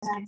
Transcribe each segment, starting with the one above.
Mm.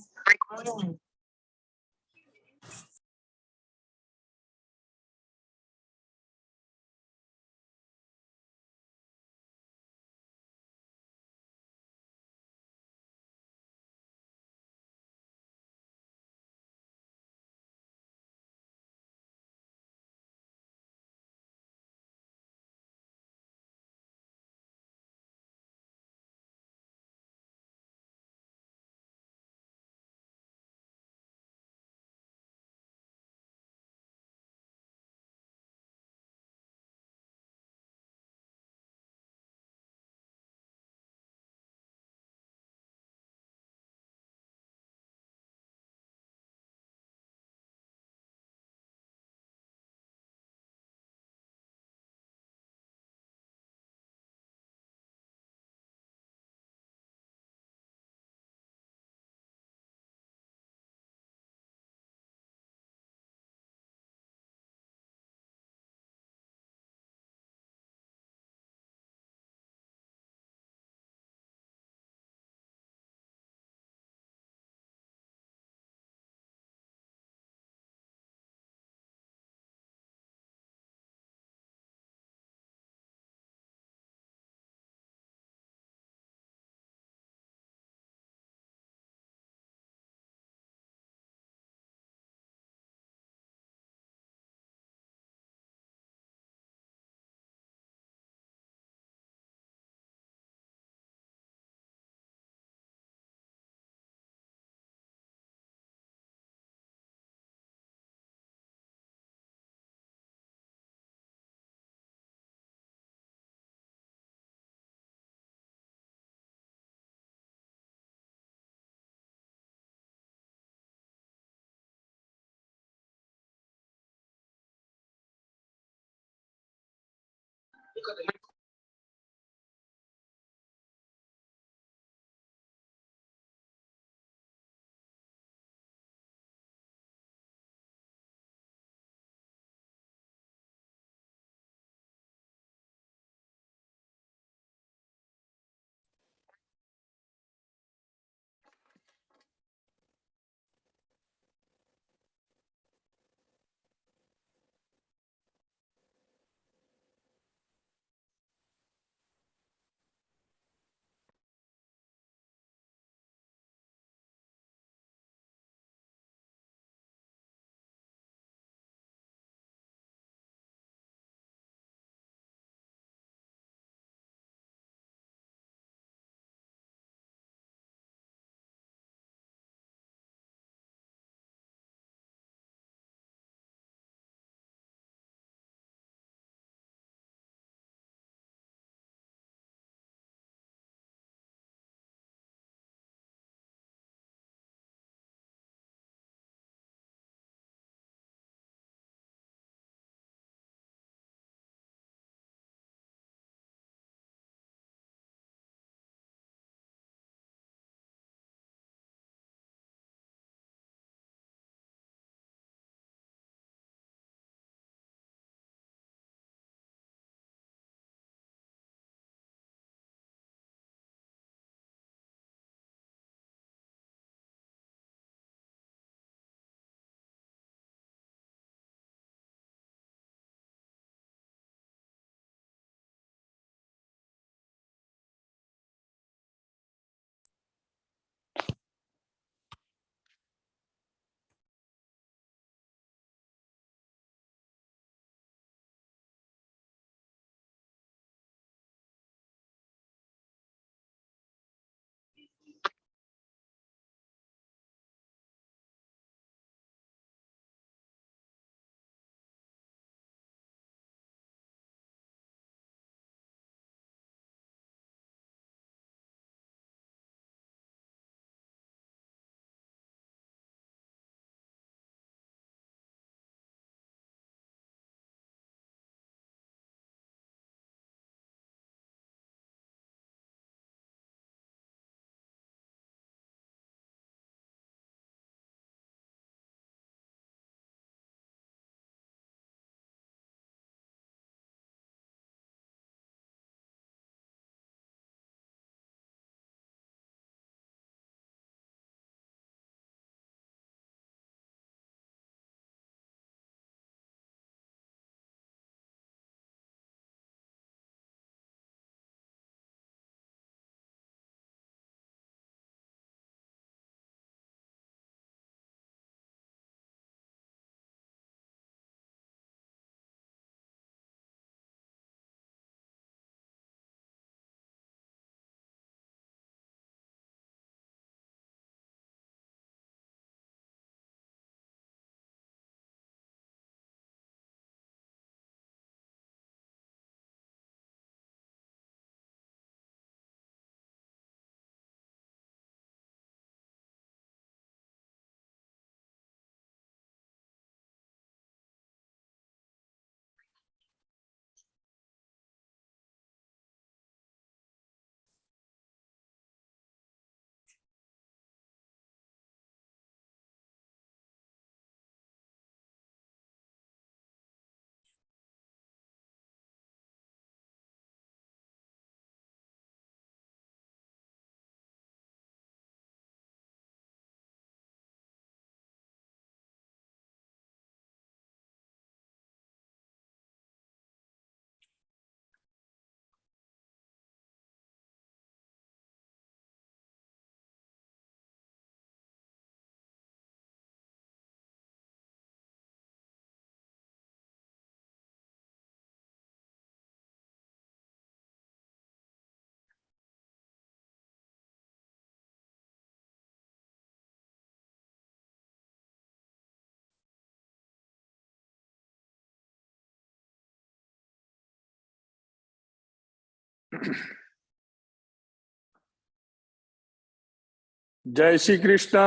जय श्री कृष्णा।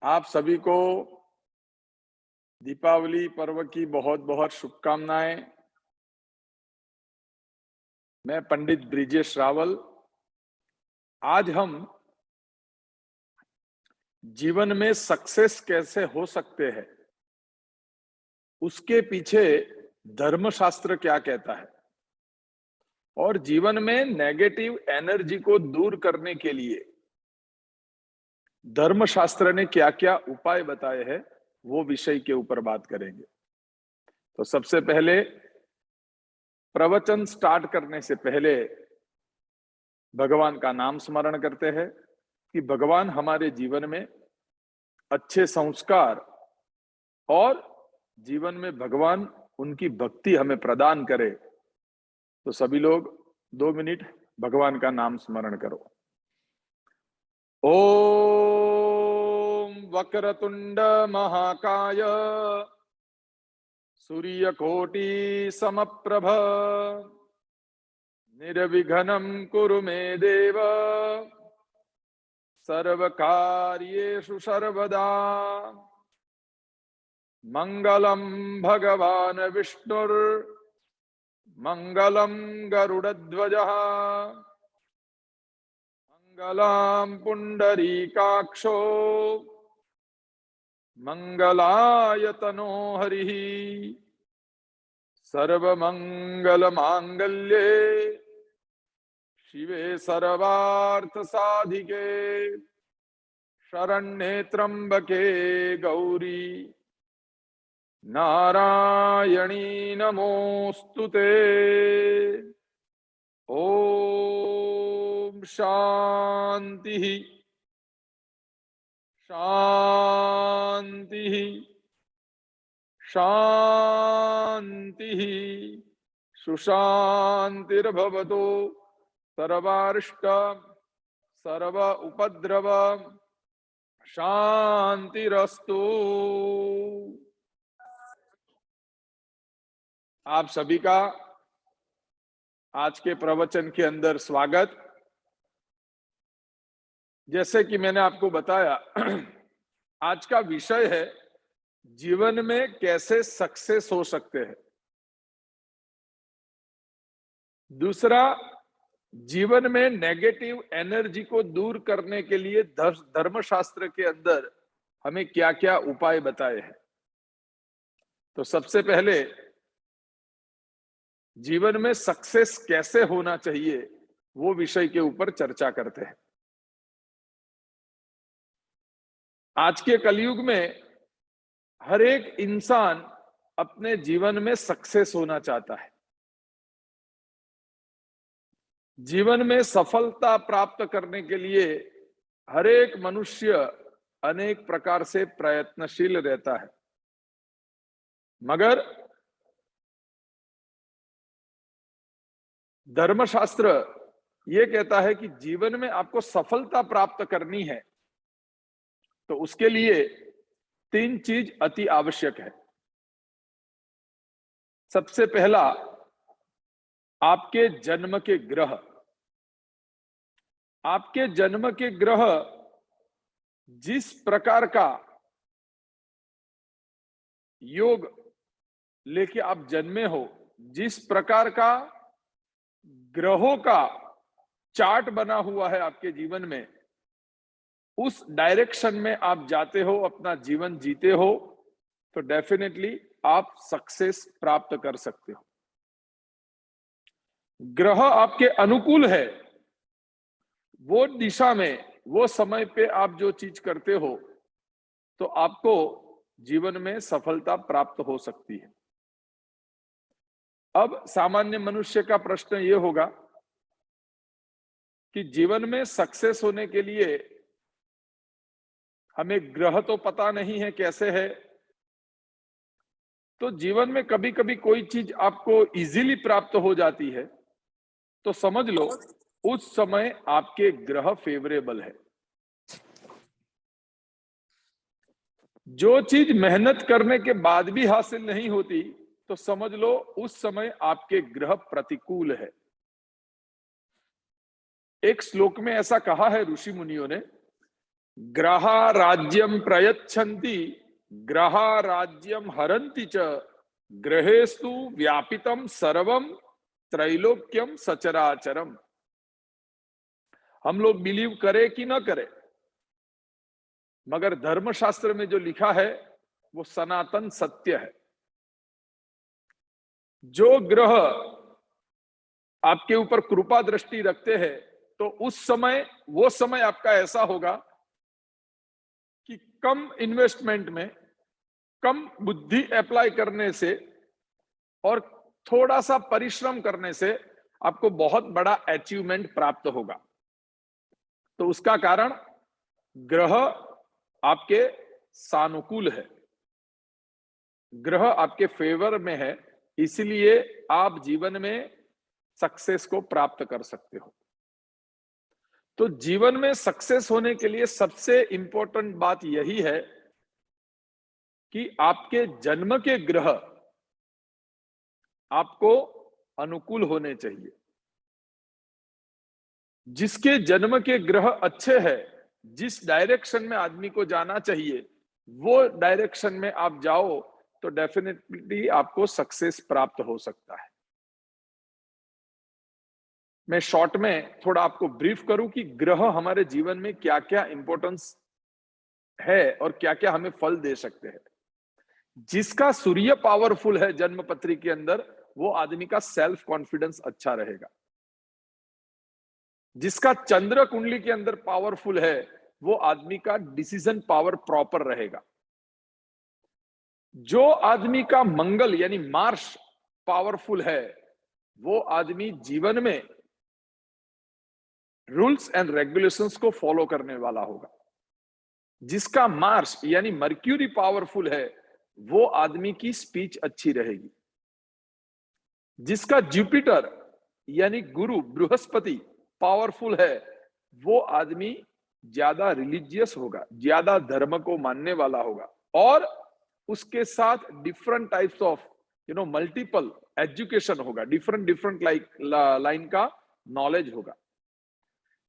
आप सभी को दीपावली पर्व की बहुत बहुत शुभकामनाएं। मैं पंडित ब्रिजेश रावल। आज हम जीवन में सक्सेस कैसे हो सकते हैं, उसके पीछे धर्मशास्त्र क्या कहता है और जीवन में नेगेटिव एनर्जी को दूर करने के लिए धर्मशास्त्र ने क्या क्या उपाय बताए हैं, वो विषय के ऊपर बात करेंगे। तो सबसे पहले प्रवचन स्टार्ट करने से पहले भगवान का नाम स्मरण करते हैं कि भगवान हमारे जीवन में अच्छे संस्कार और जीवन में भगवान उनकी भक्ति हमें प्रदान करे। तो सभी लोग 2 मिनट भगवान का नाम स्मरण करो। ओम वक्रतुंड महाकाय सूर्यकोटि समप्रभ निर्विघ्नं कुरु मे देव सर्वकार्येषु सर्वदा। मंगलम भगवान विष्णुर मंगलम गरुड़ध्वजः मंगलम पुंडरीकाक्षो मंगलायतनो हरिः। सर्वमंगल मांगल्ये शिवे सर्वार्थ साधिके शरण्ये त्र्यंबके गौरी नारायणी नमोस्तुते। ओम शांति शांति शांति सुशांतिर्भवतु। सर्वारिष्ट सर्व उपद्रव शांतिरस्तु। आप सभी का आज के प्रवचन के अंदर स्वागत। जैसे कि मैंने आपको बताया, आज का विषय है जीवन में कैसे सक्सेस हो सकते हैं। दूसरा, जीवन में नेगेटिव एनर्जी को दूर करने के लिए धर्मशास्त्र के अंदर हमें क्या क्या उपाय बताए हैं। तो सबसे पहले जीवन में सक्सेस कैसे होना चाहिए, वो विषय के ऊपर चर्चा करते हैं। आज के कलयुग में हर एक इंसान अपने जीवन में सक्सेस होना चाहता है। जीवन में सफलता प्राप्त करने के लिए हर एक मनुष्य अनेक प्रकार से प्रयत्नशील रहता है, मगर धर्मशास्त्र ये कहता है कि जीवन में आपको सफलता प्राप्त करनी है तो उसके लिए 3 चीज अति आवश्यक है। सबसे पहला, आपके जन्म के ग्रह। आपके जन्म के ग्रह जिस प्रकार का योग लेके आप जन्मे हो, जिस प्रकार का ग्रहों का चार्ट बना हुआ है आपके जीवन में, उस डायरेक्शन में आप जाते हो, अपना जीवन जीते हो, तो डेफिनेटली आप सक्सेस प्राप्त कर सकते हो। ग्रह आपके अनुकूल है, वो दिशा में वो समय पे आप जो चीज करते हो तो आपको जीवन में सफलता प्राप्त हो सकती है। अब सामान्य मनुष्य का प्रश्न ये होगा कि जीवन में सक्सेस होने के लिए हमें ग्रह तो पता नहीं है कैसे है, तो जीवन में कभी कभी कोई चीज आपको इजीली प्राप्त हो जाती है तो समझ लो उस समय आपके ग्रह फेवरेबल है। जो चीज मेहनत करने के बाद भी हासिल नहीं होती तो समझ लो उस समय आपके ग्रह प्रतिकूल है। एक श्लोक में ऐसा कहा है ऋषि मुनियों ने, ग्रहा राज्यम प्रयच्छन्ति ग्रहा राज्यम हरन्ति च ग्रहेस्तु व्यापितम सर्वम त्रैलोक्यम सचराचरम। हम लोग बिलीव करें कि ना करें, मगर धर्मशास्त्र में जो लिखा है वो सनातन सत्य है। जो ग्रह आपके ऊपर कृपा दृष्टि रखते हैं, तो उस समय वो समय आपका ऐसा होगा कि कम इन्वेस्टमेंट में, कम बुद्धि अप्लाई करने से और थोड़ा सा परिश्रम करने से आपको बहुत बड़ा अचीवमेंट प्राप्त होगा। तो उसका कारण ग्रह आपके सानुकूल है, ग्रह आपके फेवर में है, इसलिए आप जीवन में सक्सेस को प्राप्त कर सकते हो। तो जीवन में सक्सेस होने के लिए सबसे इंपॉर्टेंट बात यही है कि आपके जन्म के ग्रह आपको अनुकूल होने चाहिए। जिसके जन्म के ग्रह अच्छे हैं, जिस डायरेक्शन में आदमी को जाना चाहिए वो डायरेक्शन में आप जाओ तो डेफिनेटली आपको सक्सेस प्राप्त हो सकता है। मैं शॉर्ट में थोड़ा आपको ब्रीफ करूं कि ग्रह हमारे जीवन में क्या क्या इंपॉर्टेंस है और क्या क्या हमें फल दे सकते हैं। जिसका सूर्य पावरफुल है जन्म पत्री के अंदर, वो आदमी का सेल्फ कॉन्फिडेंस अच्छा रहेगा। जिसका चंद्र कुंडली के अंदर पावरफुल है, वो आदमी का डिसीजन पावर प्रॉपर रहेगा। जो आदमी का मंगल यानी मार्स पावरफुल है, वो आदमी जीवन में रूल्स एंड रेगुलेशंस को फॉलो करने वाला होगा। जिसका मार्स यानी मर्क्यूरी पावरफुल है, वो आदमी की स्पीच अच्छी रहेगी। जिसका जुपिटर यानी गुरु बृहस्पति पावरफुल है, वो आदमी ज्यादा रिलीजियस होगा, ज्यादा धर्म को मानने वाला होगा और उसके साथ different types of multiple education होगा, डिफरेंट लाइन का नॉलेज होगा।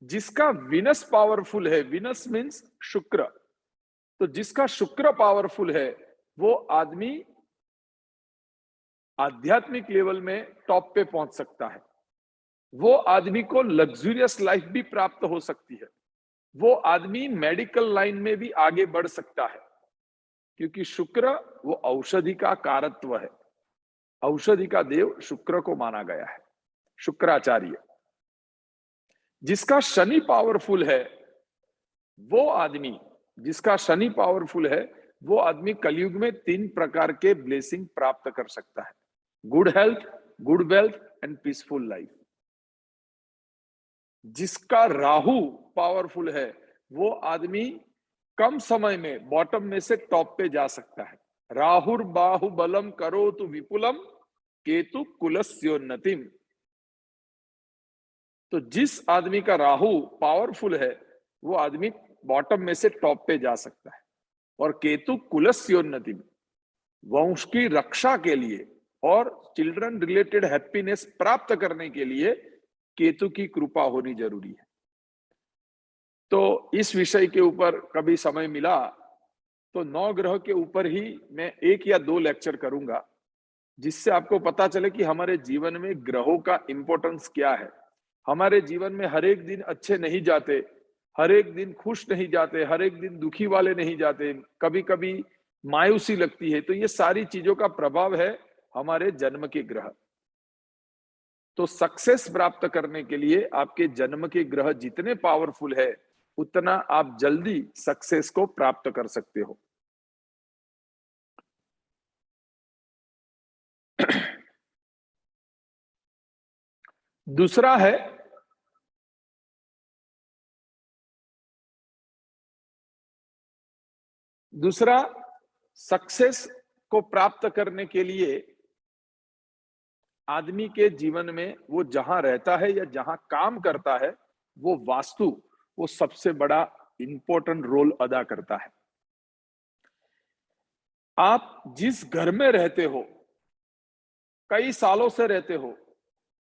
जिसका विनस पावरफुल है, विनस मीन्स शुक्र, तो जिसका शुक्र पावरफुल है वो आदमी आध्यात्मिक लेवल में टॉप पे पहुंच सकता है। वो आदमी को लग्जूरियस लाइफ भी प्राप्त हो सकती है। वो आदमी मेडिकल लाइन में भी आगे बढ़ सकता है, क्योंकि शुक्र वो औषधि का कारत्व है। औषधि का देव शुक्र को माना गया है, शुक्राचार्य। जिसका शनि पावरफुल है, वो आदमी जिसका शनि पावरफुल है, वो आदमी कलयुग में 3 प्रकार के ब्लेसिंग प्राप्त कर सकता है: good health, good wealth and peaceful life. जिसका राहु पावरफुल है, वो आदमी कम समय में बॉटम में से टॉप पे जा सकता है। राहुर बाहुबलम करोतु विपुलम केतु कुलस्योन्नतिम। तो जिस आदमी का राहु पावरफुल है, वो आदमी बॉटम में से टॉप पे जा सकता है। और केतु कुलस्योन्नतिम, वंश की रक्षा के लिए और चिल्ड्रन रिलेटेड हैप्पीनेस प्राप्त करने के लिए केतु की कृपा होनी जरूरी है। तो इस विषय के ऊपर कभी समय मिला तो 9 ग्रह के ऊपर ही मैं 1 या 2 लेक्चर करूंगा, जिससे आपको पता चले कि हमारे जीवन में ग्रहों का इंपॉर्टेंस क्या है। हमारे जीवन में हर एक दिन अच्छे नहीं जाते, हर एक दिन खुश नहीं जाते, हर एक दिन दुखी वाले नहीं जाते, कभी कभी मायूसी लगती है। तो ये सारी चीजों का प्रभाव है हमारे जन्म के ग्रह। तो सक्सेस प्राप्त करने के लिए आपके जन्म के ग्रह जितने पावरफुल है, उतना आप जल्दी सक्सेस को प्राप्त कर सकते हो। दूसरा है सक्सेस को प्राप्त करने के लिए आदमी के जीवन में वो जहां रहता है या जहां काम करता है, वो वास्तु वो सबसे बड़ा इंपॉर्टेंट रोल अदा करता है। आप जिस घर में रहते हो, कई सालों से रहते हो,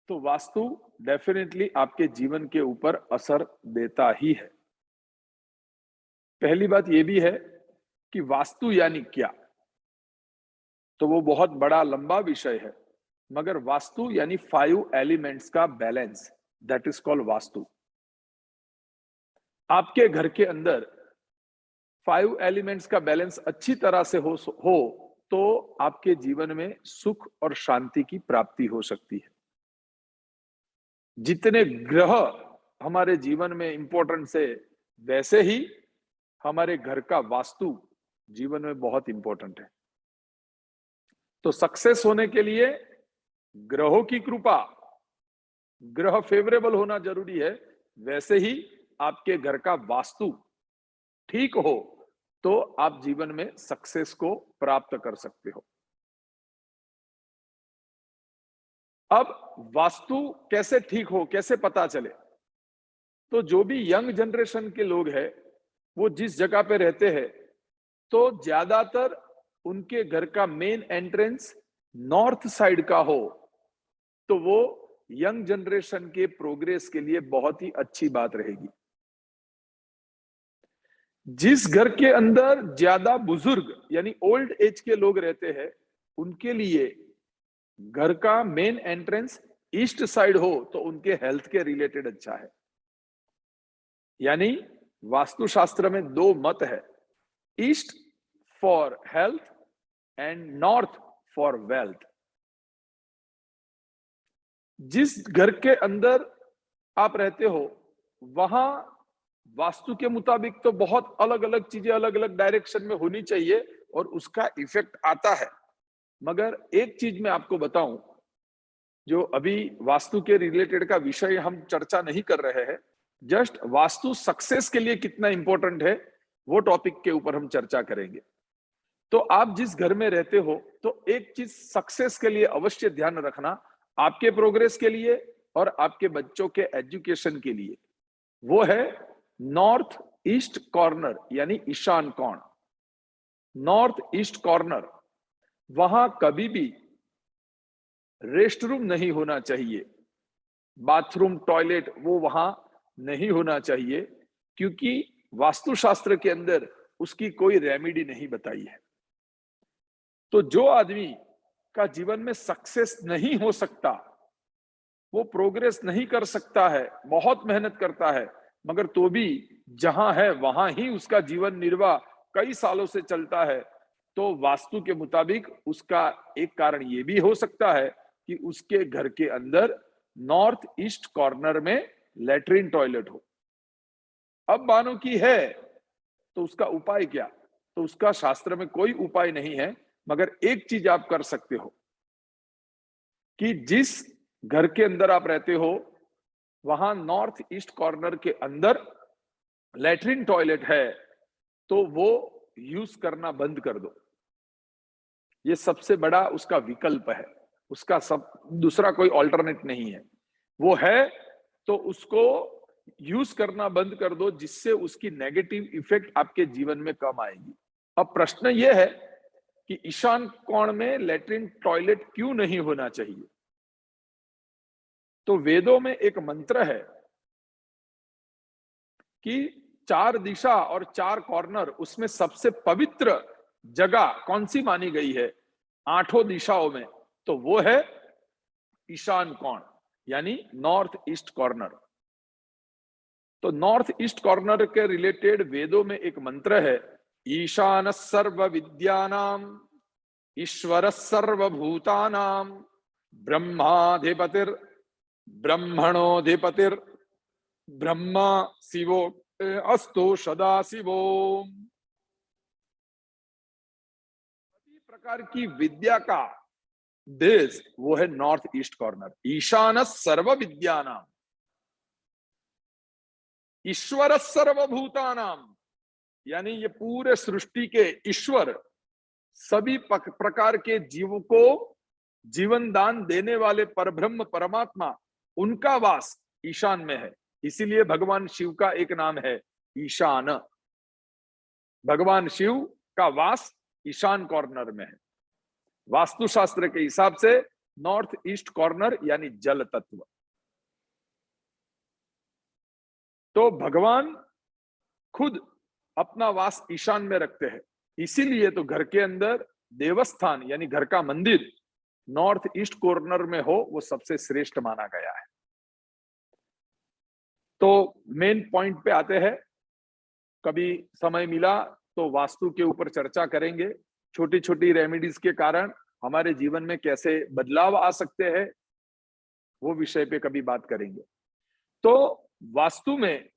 तो वास्तु डेफिनेटली आपके जीवन के ऊपर असर देता ही है। पहली बात यह भी है कि वास्तु यानी क्या, तो वो बहुत बड़ा लंबा विषय है, मगर वास्तु यानी 5 एलिमेंट्स का balance, that is called vastu. आपके घर के अंदर 5 एलिमेंट्स का बैलेंस अच्छी तरह से हो तो आपके जीवन में सुख और शांति की प्राप्ति हो सकती है। जितने ग्रह हमारे जीवन में इंपॉर्टेंट से, वैसे ही हमारे घर का वास्तु जीवन में बहुत इंपॉर्टेंट है। तो सक्सेस होने के लिए ग्रहों की कृपा, ग्रह फेवरेबल होना जरूरी है, वैसे ही आपके घर का वास्तु ठीक हो तो आप जीवन में सक्सेस को प्राप्त कर सकते हो। अब वास्तु कैसे ठीक हो, कैसे पता चले? तो जो भी यंग जनरेशन के लोग हैं, वो जिस जगह पे रहते हैं, तो ज्यादातर उनके घर का मेन एंट्रेंस नॉर्थ साइड का हो, तो वो यंग जनरेशन के प्रोग्रेस के लिए बहुत ही अच्छी बात रहेगी। जिस घर के अंदर ज्यादा बुजुर्ग यानी ओल्ड एज के लोग रहते हैं, उनके लिए घर का मेन एंट्रेंस ईस्ट साइड हो तो उनके हेल्थ के रिलेटेड अच्छा है। यानी वास्तुशास्त्र में 2 मत है, east for health and north for wealth. जिस घर के अंदर आप रहते हो, वहां वास्तु के मुताबिक तो बहुत अलग अलग चीजें अलग अलग डायरेक्शन में होनी चाहिए और उसका इफेक्ट आता है। मगर एक चीज मैं आपको बताऊं, जो अभी वास्तु के रिलेटेड का विषय हम चर्चा नहीं कर रहे हैं, जस्ट वास्तु सक्सेस के लिए कितना इंपॉर्टेंट है वो टॉपिक के ऊपर हम चर्चा करेंगे। तो आप जिस घर में रहते हो, तो एक चीज सक्सेस के लिए अवश्य ध्यान रखना, आपके प्रोग्रेस के लिए और आपके बच्चों के एजुकेशन के लिए, वो है नॉर्थ ईस्ट कॉर्नर यानी ईशान कोण। नॉर्थ ईस्ट कॉर्नर, वहां कभी भी रेस्ट रूम नहीं होना चाहिए, बाथरूम टॉयलेट वो वहां नहीं होना चाहिए, क्योंकि वास्तुशास्त्र के अंदर उसकी कोई रेमेडी नहीं बताई है। तो जो आदमी का जीवन में सक्सेस नहीं हो सकता, वो प्रोग्रेस नहीं कर सकता है, बहुत मेहनत करता है, मगर तो भी जहां है वहां ही उसका जीवन निर्वाह कई सालों से चलता है, तो वास्तु के मुताबिक उसका एक कारण ये भी हो सकता है कि उसके घर के अंदर नॉर्थ ईस्ट कॉर्नर में लेटरिन टॉयलेट हो। अब मानो कि है, तो उसका उपाय क्या? तो उसका शास्त्र में कोई उपाय नहीं है, मगर एक चीज आप कर सकते हो कि जिस घर के अंदर आप रहते हो, वहां नॉर्थ ईस्ट कॉर्नर के अंदर लेटरिन टॉयलेट है, तो वो यूज करना बंद कर दो। ये सबसे बड़ा उसका विकल्प है, उसका सब दूसरा कोई ऑल्टरनेट नहीं है। वो है तो उसको यूज करना बंद कर दो, जिससे उसकी नेगेटिव इफेक्ट आपके जीवन में कम आएगी। अब प्रश्न यह है कि ईशान कोण में लेटरिन टॉयलेट क्यों नहीं होना चाहिए? तो वेदों में एक मंत्र है कि 4 दिशा और 4 कॉर्नर, उसमें सबसे पवित्र जगह कौन सी मानी गई है 8 दिशाओं में? तो वो है ईशान कोण यानी नॉर्थ ईस्ट कॉर्नर। तो नॉर्थ ईस्ट कॉर्नर के रिलेटेड वेदों में एक मंत्र है, ईशान सर्व विद्यानाम ईश्वर सर्वभूतानां ब्रह्माधिपतिर ब्रह्मणोधिपतिर ब्रह्मा शिवो अस्तु सदा शिवो। सभी प्रकार की विद्या का देश वो है नॉर्थ ईस्ट कॉर्नर। ईशान सर्व विद्यानाम ईश्वर सर्वभूतानाम, यानी ये पूरे सृष्टि के ईश्वर, सभी प्रकार के जीवों को जीवन दान देने वाले परब्रह्म परमात्मा, उनका वास ईशान में है। इसीलिए भगवान शिव का एक नाम है ईशान। भगवान शिव का वास ईशान कॉर्नर में है। वास्तुशास्त्र के हिसाब से नॉर्थ ईस्ट कॉर्नर यानी जल तत्व। तो भगवान खुद अपना वास ईशान में रखते हैं, इसीलिए तो घर के अंदर देवस्थान यानी घर का मंदिर नॉर्थ ईस्ट कॉर्नर में हो, वो सबसे श्रेष्ठ माना गया है। तो मेन पॉइंट पे आते हैं, कभी समय मिला तो वास्तु के ऊपर चर्चा करेंगे। छोटी छोटी रेमेडीज के कारण हमारे जीवन में कैसे बदलाव आ सकते हैं, वो विषय पे कभी बात करेंगे। तो वास्तु में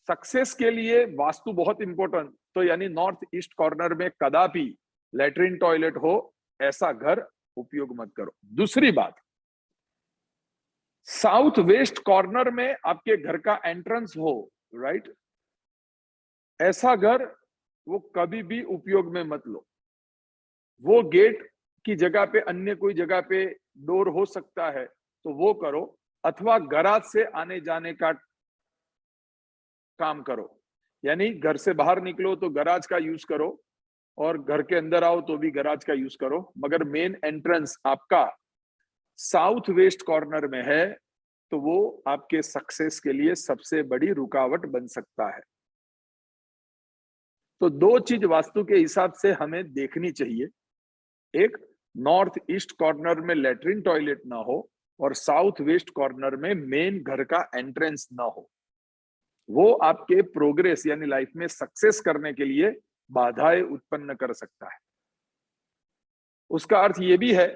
सक्सेस के लिए वास्तु बहुत इंपॉर्टेंट, तो यानी नॉर्थ ईस्ट कॉर्नर में कदापि लेटरिन टॉयलेट हो ऐसा घर उपयोग मत करो। दूसरी बात, साउथ वेस्ट कॉर्नर में आपके घर का एंट्रेंस हो, राइट, ऐसा घर वो कभी भी उपयोग में मत लो। वो गेट की जगह पे अन्य कोई जगह पे डोर हो सकता है तो वो करो, अथवा गराज से आने जाने का काम करो, यानी घर से बाहर निकलो तो गराज का यूज करो और घर के अंदर आओ तो भी गराज का यूज करो। मगर मेन एंट्रेंस आपका साउथ वेस्ट कॉर्नर में है तो वो आपके सक्सेस के लिए सबसे बड़ी रुकावट बन सकता है। तो दो चीज वास्तु के हिसाब से हमें देखनी चाहिए, एक नॉर्थ ईस्ट कॉर्नर में लेटरिन टॉयलेट ना हो और साउथ वेस्ट कॉर्नर में मेन घर का एंट्रेंस ना हो। वो आपके प्रोग्रेस यानी लाइफ में सक्सेस करने के लिए बाधाएं उत्पन्न कर सकता है। उसका अर्थ ये भी है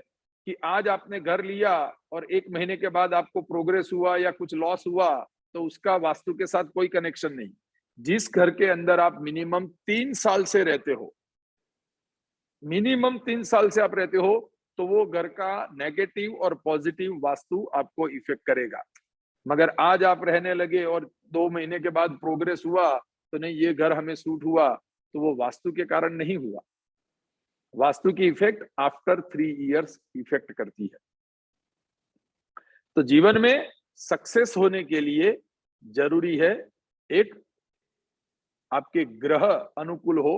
कि आज आपने घर लिया और 1 महीने के बाद आपको प्रोग्रेस हुआ या कुछ लॉस हुआ तो उसका वास्तु के साथ कोई कनेक्शन नहीं। जिस घर के अंदर आप मिनिमम 3 साल से रहते हो, मिनिमम 3 साल से आप रहते हो, तो वो घर का नेगेटिव और पॉजिटिव वास्तु आपको इफेक्ट करेगा। मगर आज आप रहने लगे और 2 महीने के बाद प्रोग्रेस हुआ तो नहीं ये घर हमें सूट हुआ, तो वो वास्तु के कारण नहीं हुआ। वास्तु की इफेक्ट आफ्टर 3 इयर्स इफेक्ट करती है। तो जीवन में सक्सेस होने के लिए जरूरी है, एक आपके ग्रह अनुकूल हो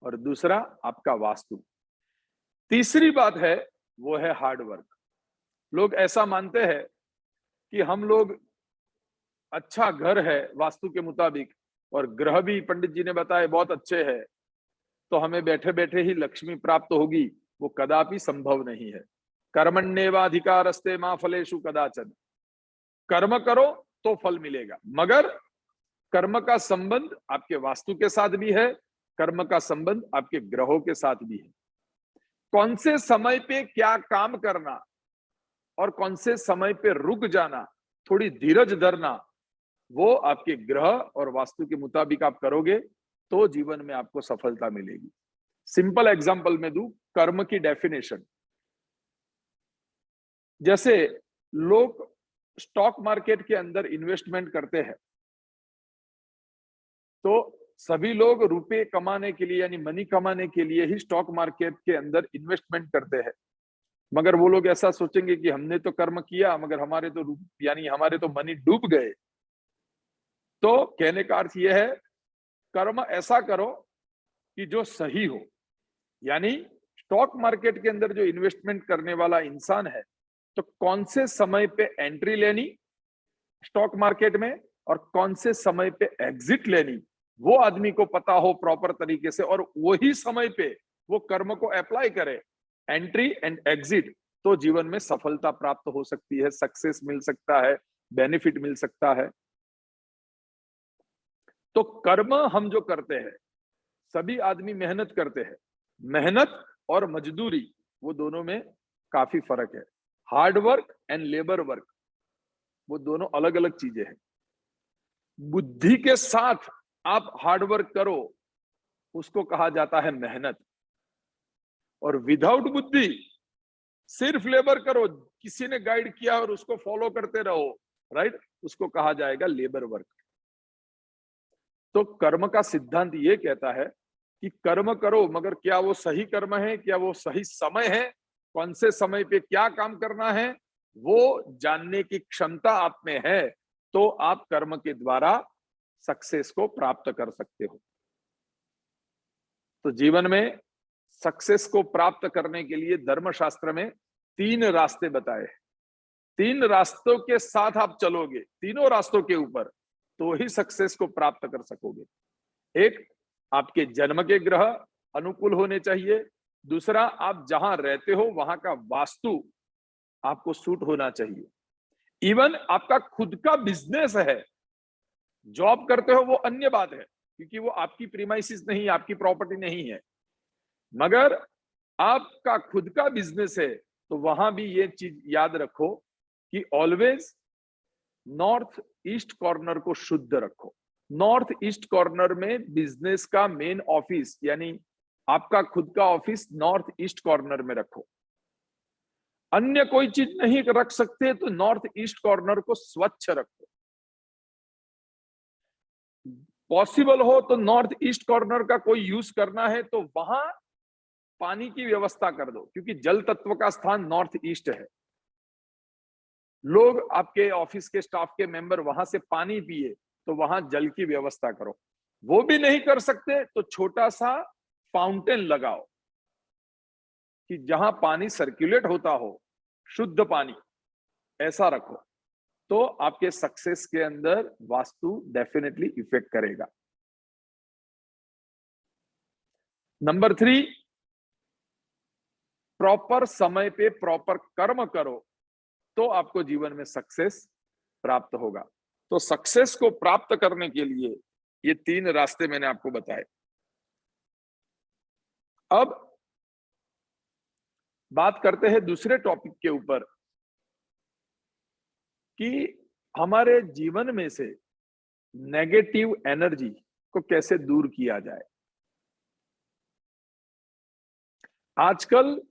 और दूसरा आपका वास्तु। तीसरी बात है वो है हार्ड वर्क। लोग ऐसा मानते हैं कि हम लोग अच्छा घर है वास्तु के मुताबिक और ग्रह भी पंडित जी ने बताए बहुत अच्छे हैं, तो हमें बैठे बैठे ही लक्ष्मी प्राप्त होगी। वो कदापि संभव नहीं है। कर्मण्येवाधिकारस्ते मां फलेषु कदाचन। कर्म करो तो फल मिलेगा, मगर कर्म का संबंध आपके वास्तु के साथ भी है, कर्म का संबंध आपके ग्रहों के साथ भी है। कौन से समय पे क्या काम करना और कौन से समय पे रुक जाना, थोड़ी धीरज धरना, वो आपके ग्रह और वास्तु के मुताबिक आप करोगे तो जीवन में आपको सफलता मिलेगी। सिंपल एग्जांपल में दूं, कर्म की डेफिनेशन। जैसे लोग स्टॉक मार्केट के अंदर इन्वेस्टमेंट करते हैं, तो सभी लोग रुपए कमाने के लिए यानी मनी कमाने के लिए ही स्टॉक मार्केट के अंदर इन्वेस्टमेंट करते हैं। मगर वो लोग ऐसा सोचेंगे कि हमने तो कर्म किया मगर हमारे तो यानी हमारे तो मनी डूब गए। तो कहने का अर्थ यह है, कर्म ऐसा करो कि जो सही हो। यानी स्टॉक मार्केट के अंदर जो इन्वेस्टमेंट करने वाला इंसान है, तो कौन से समय पे एंट्री लेनी स्टॉक मार्केट में और कौन से समय पे एग्जिट लेनी, वो आदमी को पता हो प्रॉपर तरीके से और वही समय पे वो कर्म को अप्लाई करे, एंट्री एंड एग्जिट, तो जीवन में सफलता प्राप्त हो सकती है, सक्सेस मिल सकता है, बेनिफिट मिल सकता है। तो कर्म हम जो करते हैं, सभी आदमी मेहनत करते हैं, मेहनत और मजदूरी वो दोनों में काफी फर्क है। Hard work and labour work वो दोनों अलग अलग चीजें हैं। बुद्धि के साथ आप हार्ड वर्क करो उसको कहा जाता है मेहनत, और विदाउट बुद्धि सिर्फ लेबर करो, किसी ने गाइड किया और उसको फॉलो करते रहो, राइट, उसको कहा जाएगा लेबर वर्क। तो कर्म का सिद्धांत ये कहता है कि कर्म करो, मगर क्या वो सही कर्म है, क्या वो सही समय है, कौन से समय पे क्या काम करना है, वो जानने की क्षमता आप में है तो आप कर्म के द्वारा सक्सेस को प्राप्त कर सकते हो। तो जीवन में सक्सेस को प्राप्त करने के लिए धर्मशास्त्र में 3 रास्ते बताए हैं। 3 रास्तों के साथ आप चलोगे, तीनों रास्तों के ऊपर तो ही सक्सेस को प्राप्त कर सकोगे। एक, आपके जन्म के ग्रह अनुकूल होने चाहिए। दूसरा, आप जहां रहते हो वहां का वास्तु आपको सूट होना चाहिए। इवन आपका खुद का बिजनेस है, जॉब करते हो वो अन्य बात है, क्योंकि वो आपकी प्रीमाइसिस नहीं, आपकी प्रॉपर्टी नहीं है। मगर आपका खुद का बिजनेस है तो वहां भी ये चीज याद रखो कि ऑलवेज नॉर्थ ईस्ट कॉर्नर को शुद्ध रखो। नॉर्थ ईस्ट कॉर्नर में बिजनेस का मेन ऑफिस यानी आपका खुद का ऑफिस नॉर्थ ईस्ट कॉर्नर में रखो। अन्य कोई चीज नहीं रख सकते तो नॉर्थ ईस्ट कॉर्नर को स्वच्छ रखो। पॉसिबल हो तो नॉर्थ ईस्ट कॉर्नर का कोई यूज करना है तो वहां पानी की व्यवस्था कर दो, क्योंकि जल तत्व का स्थान नॉर्थ ईस्ट है। लोग, आपके ऑफिस के स्टाफ के मेंबर वहां से पानी पिए तो वहां जल की व्यवस्था करो। वो भी नहीं कर सकते तो छोटा सा फाउंटेन लगाओ कि जहां पानी सर्कुलेट होता हो, शुद्ध पानी, ऐसा रखो। तो आपके सक्सेस के अंदर वास्तु डेफिनेटली इफेक्ट करेगा। नंबर 3, प्रॉपर समय पे प्रॉपर कर्म करो तो आपको जीवन में सक्सेस प्राप्त होगा। तो सक्सेस को प्राप्त करने के लिए ये 3 रास्ते मैंने आपको बताए। अब बात करते हैं दूसरे टॉपिक के ऊपर कि हमारे जीवन में से नेगेटिव एनर्जी को कैसे दूर किया जाए। आजकल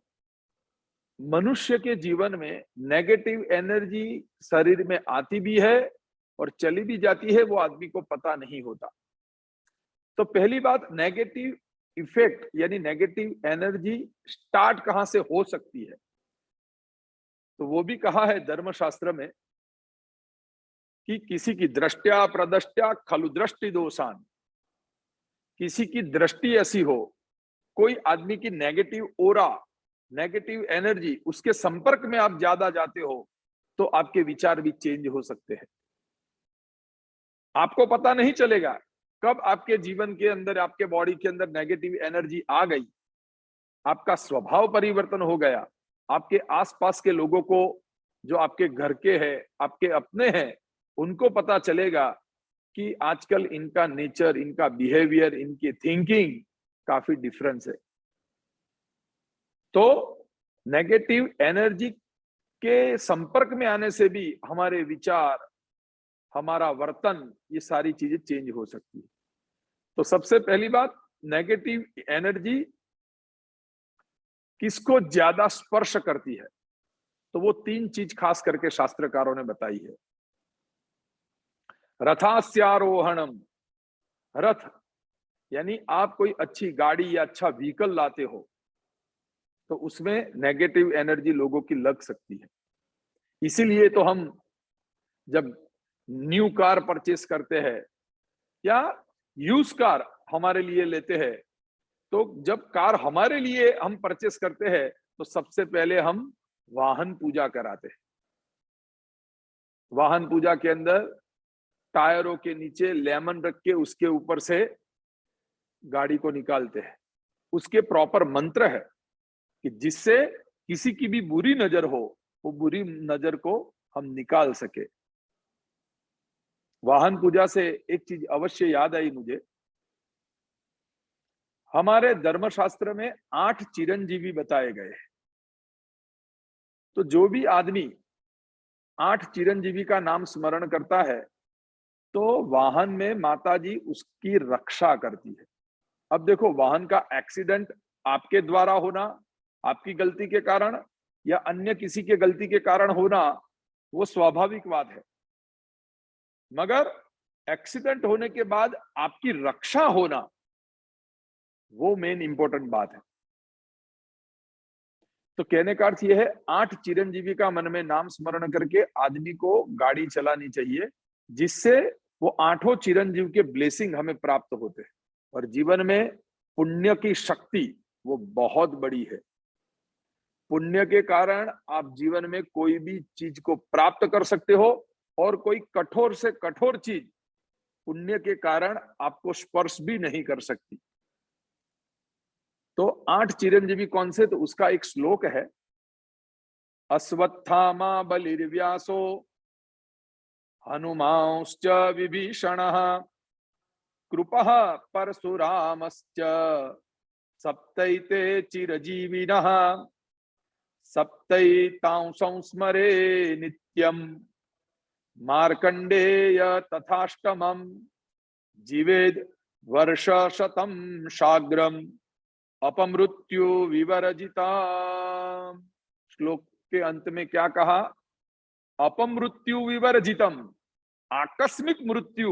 मनुष्य के जीवन में नेगेटिव एनर्जी शरीर में आती भी है और चली भी जाती है, वो आदमी को पता नहीं होता। तो पहली बात, नेगेटिव इफेक्ट यानी नेगेटिव एनर्जी स्टार्ट कहां से हो सकती है, तो वो भी कहा है धर्मशास्त्र में कि किसी की दृष्टया प्रदृष्टया खलु दृष्टि दोषान, किसी की दृष्टि ऐसी हो, कोई आदमी की नेगेटिव ओरा, नेगेटिव एनर्जी, उसके संपर्क में आप ज्यादा जाते हो तो आपके विचार भी चेंज हो सकते हैं। आपको पता नहीं चलेगा कब आपके जीवन के अंदर, आपके बॉडी के अंदर नेगेटिव एनर्जी आ गई, आपका स्वभाव परिवर्तन हो गया। आपके आसपास के लोगों को, जो आपके घर के हैं, आपके अपने हैं, उनको पता चलेगा कि आजकल इनका नेचर, इनका बिहेवियर, इनकी थिंकिंग काफी डिफरेंस है। तो नेगेटिव एनर्जी के संपर्क में आने से भी हमारे विचार, हमारा वर्तन, ये सारी चीजें चेंज हो सकती है। तो सबसे पहली बात, नेगेटिव एनर्जी किसको ज्यादा स्पर्श करती है, तो वो 3 चीज खास करके शास्त्रकारों ने बताई है। रथास्यारोहणम, रथ यानी आप कोई अच्छी गाड़ी या अच्छा व्हीकल लाते हो तो उसमें नेगेटिव एनर्जी लोगों की लग सकती है। इसीलिए तो हम जब न्यू कार परचेस करते हैं या यूज कार हमारे लिए लेते हैं, तो जब कार हमारे लिए हम परचेस करते हैं तो सबसे पहले हम वाहन पूजा कराते हैं। वाहन पूजा के अंदर टायरों के नीचे लेमन रख के उसके ऊपर से गाड़ी को निकालते हैं। उसके प्रॉपर मंत्र है कि जिससे किसी की भी बुरी नजर हो, वो बुरी नजर को हम निकाल सके। वाहन पूजा से एक चीज अवश्य याद आई मुझे, हमारे धर्मशास्त्र में 8 चिरंजीवी बताए गए हैं। तो जो भी आदमी 8 चिरंजीवी का नाम स्मरण करता है तो वाहन में माता जी उसकी रक्षा करती है। अब देखो, वाहन का एक्सीडेंट आपके द्वारा होना, आपकी गलती के कारण या अन्य किसी के गलती के कारण होना, वो स्वाभाविक बात है। मगर एक्सीडेंट होने के बाद आपकी रक्षा होना, वो मेन इंपॉर्टेंट बात है। तो कहने का अर्थ यह है, 8 चिरंजीवी का मन में नाम स्मरण करके आदमी को गाड़ी चलानी चाहिए, जिससे वो 8 चिरंजीव के ब्लेसिंग हमें प्राप्त होते हैं। और जीवन में पुण्य की शक्ति वो बहुत बड़ी है। पुण्य के कारण आप जीवन में कोई भी चीज को प्राप्त कर सकते हो और कोई कठोर से कठोर चीज पुण्य के कारण आपको स्पर्श भी नहीं कर सकती। तो 8 चिरंजीवी कौन से? तो उसका एक श्लोक है, अश्वत्थामा बलिर्व्यासो हनुमांश्च विभीषणः कृपः परशुरामश्च सप्तैते चिरजीविनः सप्तैतांसं स्मरे नित्यं मार्कंडेय तथाष्टमं जीवेद वर्षशतं शाग्रम अपमृत्यु विवर्जिता। श्लोक के अंत में क्या कहा? अपमृत्यु विवर्जितम, आकस्मिक मृत्यु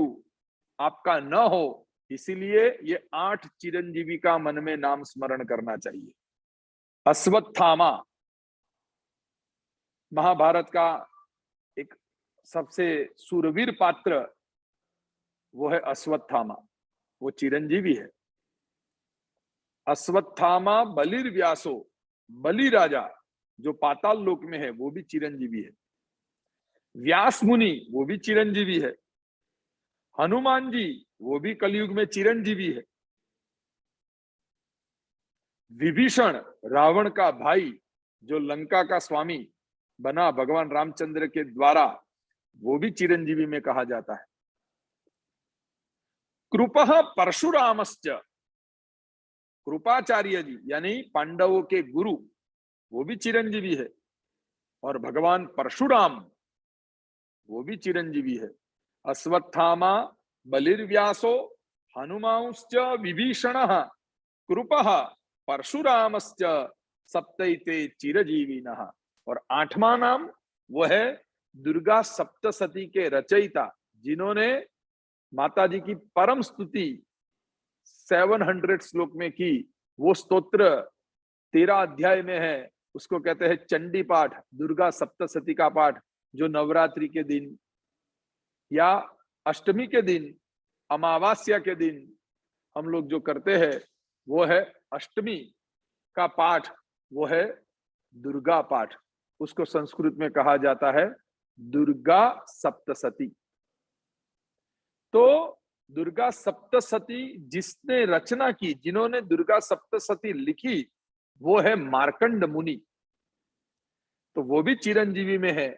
आपका न हो, इसीलिए ये 8 चिरंजीवी का मन में नाम स्मरण करना चाहिए। अश्वत्थामा महाभारत का एक सबसे सूरवीर पात्र वो है अश्वत्थामा, वो चिरंजीवी है। अश्वत्थामा बलिर्व्यासो, बलि राजा जो पाताल लोक में है वो भी चिरंजीवी है। व्यास मुनि वो भी चिरंजीवी है। हनुमान जी वो भी कलयुग में चिरंजीवी है। विभीषण रावण का भाई जो लंका का स्वामी बना भगवान रामचंद्र के द्वारा, वो भी चिरंजीवी में कहा जाता है। कृपः परशुरामश्च, कृपाचार्य जी यानी पांडवों के गुरु वो भी चिरंजीवी है। और भगवान परशुराम वो भी चिरंजीवी है। अश्वत्थामा बलिर्व्यासो हनुमांश्च विभीषणः कृपः परशुरामश्च सप्तैते चिरजीविनः। और 8वां नाम वो है दुर्गा सप्तशती के रचयिता, जिन्होंने माता जी की परम स्तुति 700 श्लोक में की। वो स्तोत्र 13 अध्याय में है, उसको कहते हैं चंडी पाठ, दुर्गा सप्तशती का पाठ, जो नवरात्रि के दिन या अष्टमी के दिन, अमावास्या के दिन हम लोग जो करते हैं वो है अष्टमी का पाठ, वो है दुर्गा पाठ। उसको संस्कृत में कहा जाता है दुर्गा सप्तशती। तो दुर्गा सप्तशती जिसने रचना की, जिन्होंने दुर्गा सप्तशती लिखी, वो है मार्कंड मुनि। तो वो भी चिरंजीवी में है।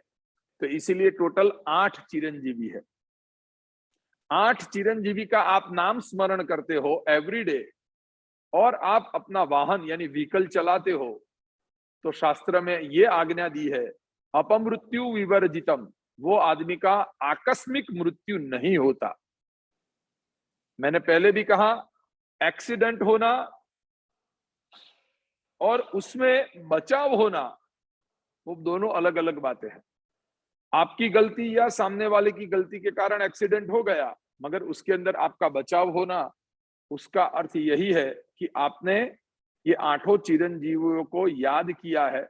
तो इसीलिए टोटल 8 चिरंजीवी है। 8 चिरंजीवी का आप नाम स्मरण करते हो एवरीडे, और आप अपना वाहन यानी व्हीकल चलाते हो, तो शास्त्र में ये आज्ञा दी है, अपमृत्यु विवर्जितम, वो आदमी का आकस्मिक मृत्यु नहीं होता। मैंने पहले भी कहा, एक्सीडेंट होना और उसमें बचाव होना वो दोनों अलग अलग बातें हैं। आपकी गलती या सामने वाले की गलती के कारण एक्सीडेंट हो गया, मगर उसके अंदर आपका बचाव होना, उसका अर्थ यही है कि आपने ये 8 चिरंजीवियों को याद किया है,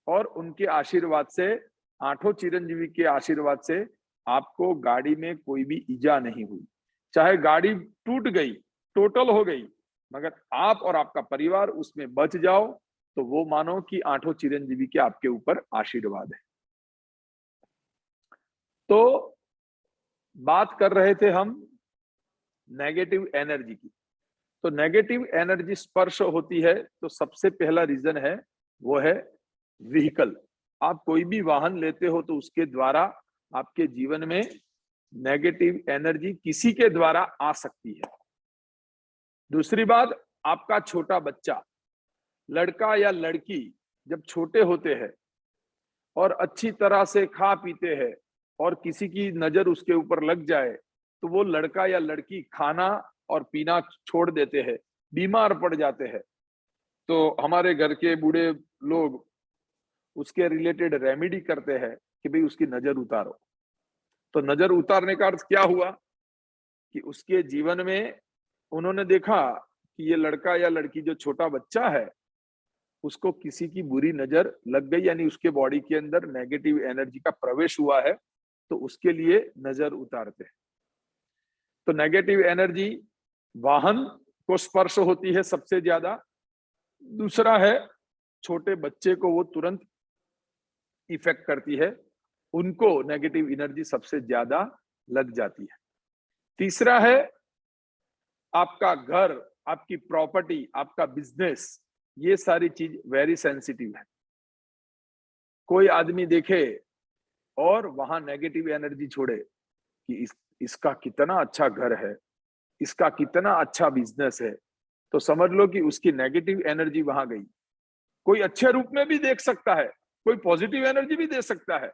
और उनके आशीर्वाद से, 8 चिरंजीवी के आशीर्वाद से आपको गाड़ी में कोई भी ईजा नहीं हुई। चाहे गाड़ी टूट गई, टोटल हो गई, मगर आप और आपका परिवार उसमें बच जाओ, तो वो मानो कि 8 चिरंजीवी के आपके ऊपर आशीर्वाद है। तो बात कर रहे थे हम नेगेटिव एनर्जी की। तो नेगेटिव एनर्जी स्पर्श होती है, तो सबसे पहला रीजन है वो है व्हीकल। आप कोई भी वाहन लेते हो तो उसके द्वारा आपके जीवन में नेगेटिव एनर्जी किसी के द्वारा आ सकती है। दूसरी बात, आपका छोटा बच्चा, लड़का या लड़की जब छोटे होते हैं और अच्छी तरह से खा पीते हैं और किसी की नजर उसके ऊपर लग जाए, तो वो लड़का या लड़की खाना और पीना छोड़ देते हैं, बीमार पड़ जाते हैं। तो हमारे घर के बूढ़े लोग उसके रिलेटेड रेमेडी करते हैं कि भाई उसकी नजर उतारो। तो नजर उतारने का अर्थ क्या हुआ कि उसके जीवन में उन्होंने देखा कि ये लड़का या लड़की जो छोटा बच्चा है, उसको किसी की बुरी नजर लग गई, यानी उसके बॉडी के अंदर नेगेटिव एनर्जी का प्रवेश हुआ है, तो उसके लिए नजर उतारते हैं। तो नेगेटिव एनर्जी वाहन को स्पर्श होती है सबसे ज्यादा। दूसरा है छोटे बच्चे को वो तुरंत इफेक्ट करती है, उनको नेगेटिव एनर्जी सबसे ज्यादा लग जाती है। तीसरा है आपका घर, आपकी प्रॉपर्टी, आपका बिजनेस, ये सारी चीज वेरी सेंसिटिव है। कोई आदमी देखे और वहां नेगेटिव एनर्जी छोड़े कि इसका कितना अच्छा घर है, इसका कितना अच्छा बिजनेस है, तो समझ लो कि उसकी नेगेटिव एनर्जी वहां गई। कोई अच्छे रूप में भी देख सकता है, कोई पॉजिटिव एनर्जी भी दे सकता है,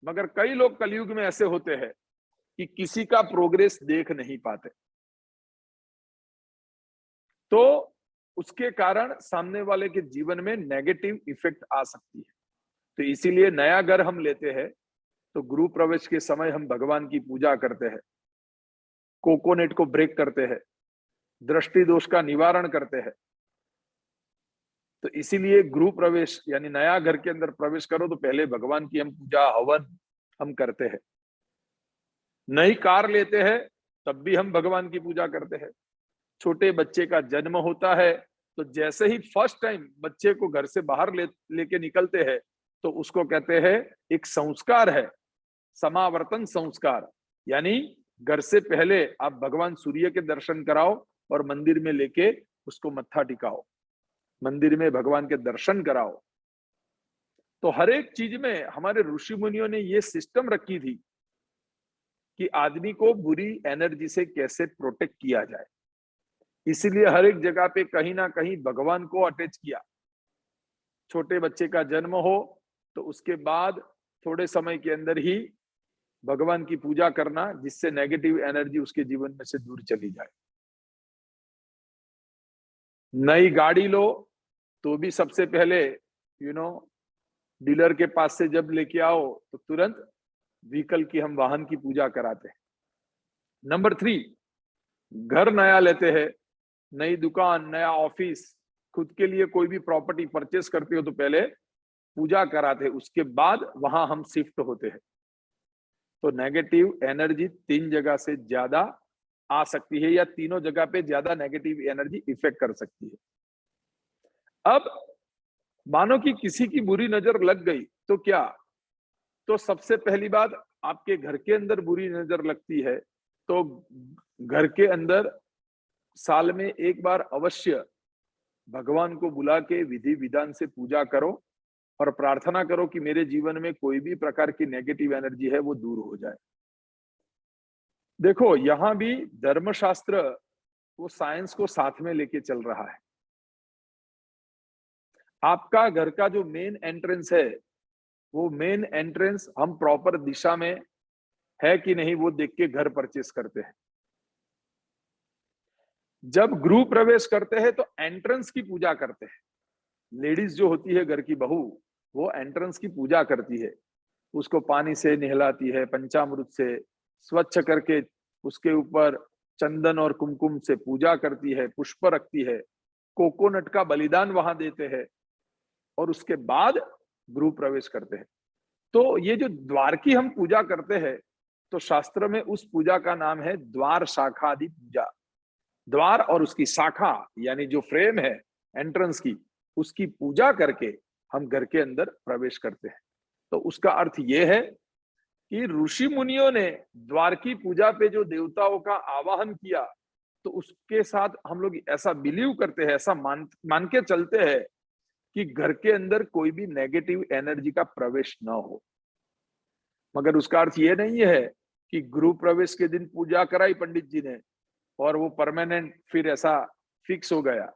मगर कई लोग कलयुग में ऐसे होते हैं कि किसी का प्रोग्रेस देख नहीं पाते, तो उसके कारण सामने वाले के जीवन में नेगेटिव इफेक्ट आ सकती है। तो इसीलिए नया घर हम लेते हैं तो गृह प्रवेश के समय हम भगवान की पूजा करते हैं, कोकोनेट को ब्रेक करते हैं, दृष्टि दोष का निवारण करते हैं। तो इसीलिए गृह प्रवेश यानी नया घर के अंदर प्रवेश करो तो पहले भगवान की हम पूजा हवन हम करते हैं। नई कार लेते हैं तब भी हम भगवान की पूजा करते हैं। छोटे बच्चे का जन्म होता है तो जैसे ही फर्स्ट टाइम बच्चे को घर से बाहर लेके निकलते हैं तो उसको कहते हैं एक संस्कार है, समावर्तन संस्कार, यानी घर से पहले आप भगवान सूर्य के दर्शन कराओ और मंदिर में लेके उसको मत्था टिकाओ, मंदिर में भगवान के दर्शन कराओ। तो हर एक चीज में हमारे ऋषि मुनियों ने ये सिस्टम रखी थी कि आदमी को बुरी एनर्जी से कैसे प्रोटेक्ट किया जाए। इसीलिए हर एक जगह पे कहीं ना कहीं भगवान को अटैच किया। छोटे बच्चे का जन्म हो तो उसके बाद थोड़े समय के अंदर ही भगवान की पूजा करना, जिससे नेगेटिव एनर्जी उसके जीवन में से दूर चली जाए। नई गाड़ी लो तो भी सबसे पहले डीलर के पास से जब लेके आओ तो तुरंत व्हीकल की हम वाहन की पूजा कराते हैं। नंबर 3, घर नया लेते हैं, नई दुकान, नया ऑफिस, खुद के लिए कोई भी प्रॉपर्टी परचेस करते हो तो पहले पूजा कराते हैं, उसके बाद वहां हम शिफ्ट होते हैं। तो नेगेटिव एनर्जी 3 जगह से ज्यादा आ सकती है या तीनों जगह पे ज्यादा नेगेटिव एनर्जी इफेक्ट कर सकती है। अब मानो कि किसी की बुरी नजर लग गई तो क्या? तो सबसे पहली बात, आपके घर के अंदर बुरी नजर लगती है तो घर के अंदर साल में एक बार अवश्य भगवान को बुला के विधि विधान से पूजा करो और प्रार्थना करो कि मेरे जीवन में कोई भी प्रकार की नेगेटिव एनर्जी है वो दूर हो जाए। देखो यहां भी धर्मशास्त्र वो साइंस को साथ में लेके चल रहा है। आपका घर का जो मेन एंट्रेंस है वो मेन एंट्रेंस हम प्रॉपर दिशा में है कि नहीं वो देख के घर परचेस करते हैं। जब गृह प्रवेश करते हैं तो एंट्रेंस की पूजा करते हैं। लेडीज जो होती है घर की बहू, वो एंट्रेंस की पूजा करती है, उसको पानी से नहलाती है, पंचामृत से स्वच्छ करके उसके ऊपर चंदन और कुमकुम से पूजा करती है, पुष्प रखती है, कोकोनट का बलिदान वहां देते हैं और उसके बाद गृह प्रवेश करते हैं। तो ये जो द्वार की हम पूजा करते हैं तो शास्त्र में उस पूजा का नाम है द्वार शाखादि पूजा। द्वार और उसकी शाखा यानी जो फ्रेम है एंट्रेंस की, उसकी पूजा करके हम घर के अंदर प्रवेश करते हैं। तो उसका अर्थ यह है कि ऋषि मुनियों ने द्वार की पूजा पे जो देवताओं का आवाहन किया, तो उसके साथ हम लोग ऐसा बिलीव करते हैं, ऐसा मान के चलते हैं कि घर के अंदर कोई भी नेगेटिव एनर्जी का प्रवेश ना हो। मगर उसका अर्थ ये नहीं है कि गृह प्रवेश के दिन पूजा कराई पंडित जी ने और वो परमानेंट फिर ऐसा फिक्स हो गया।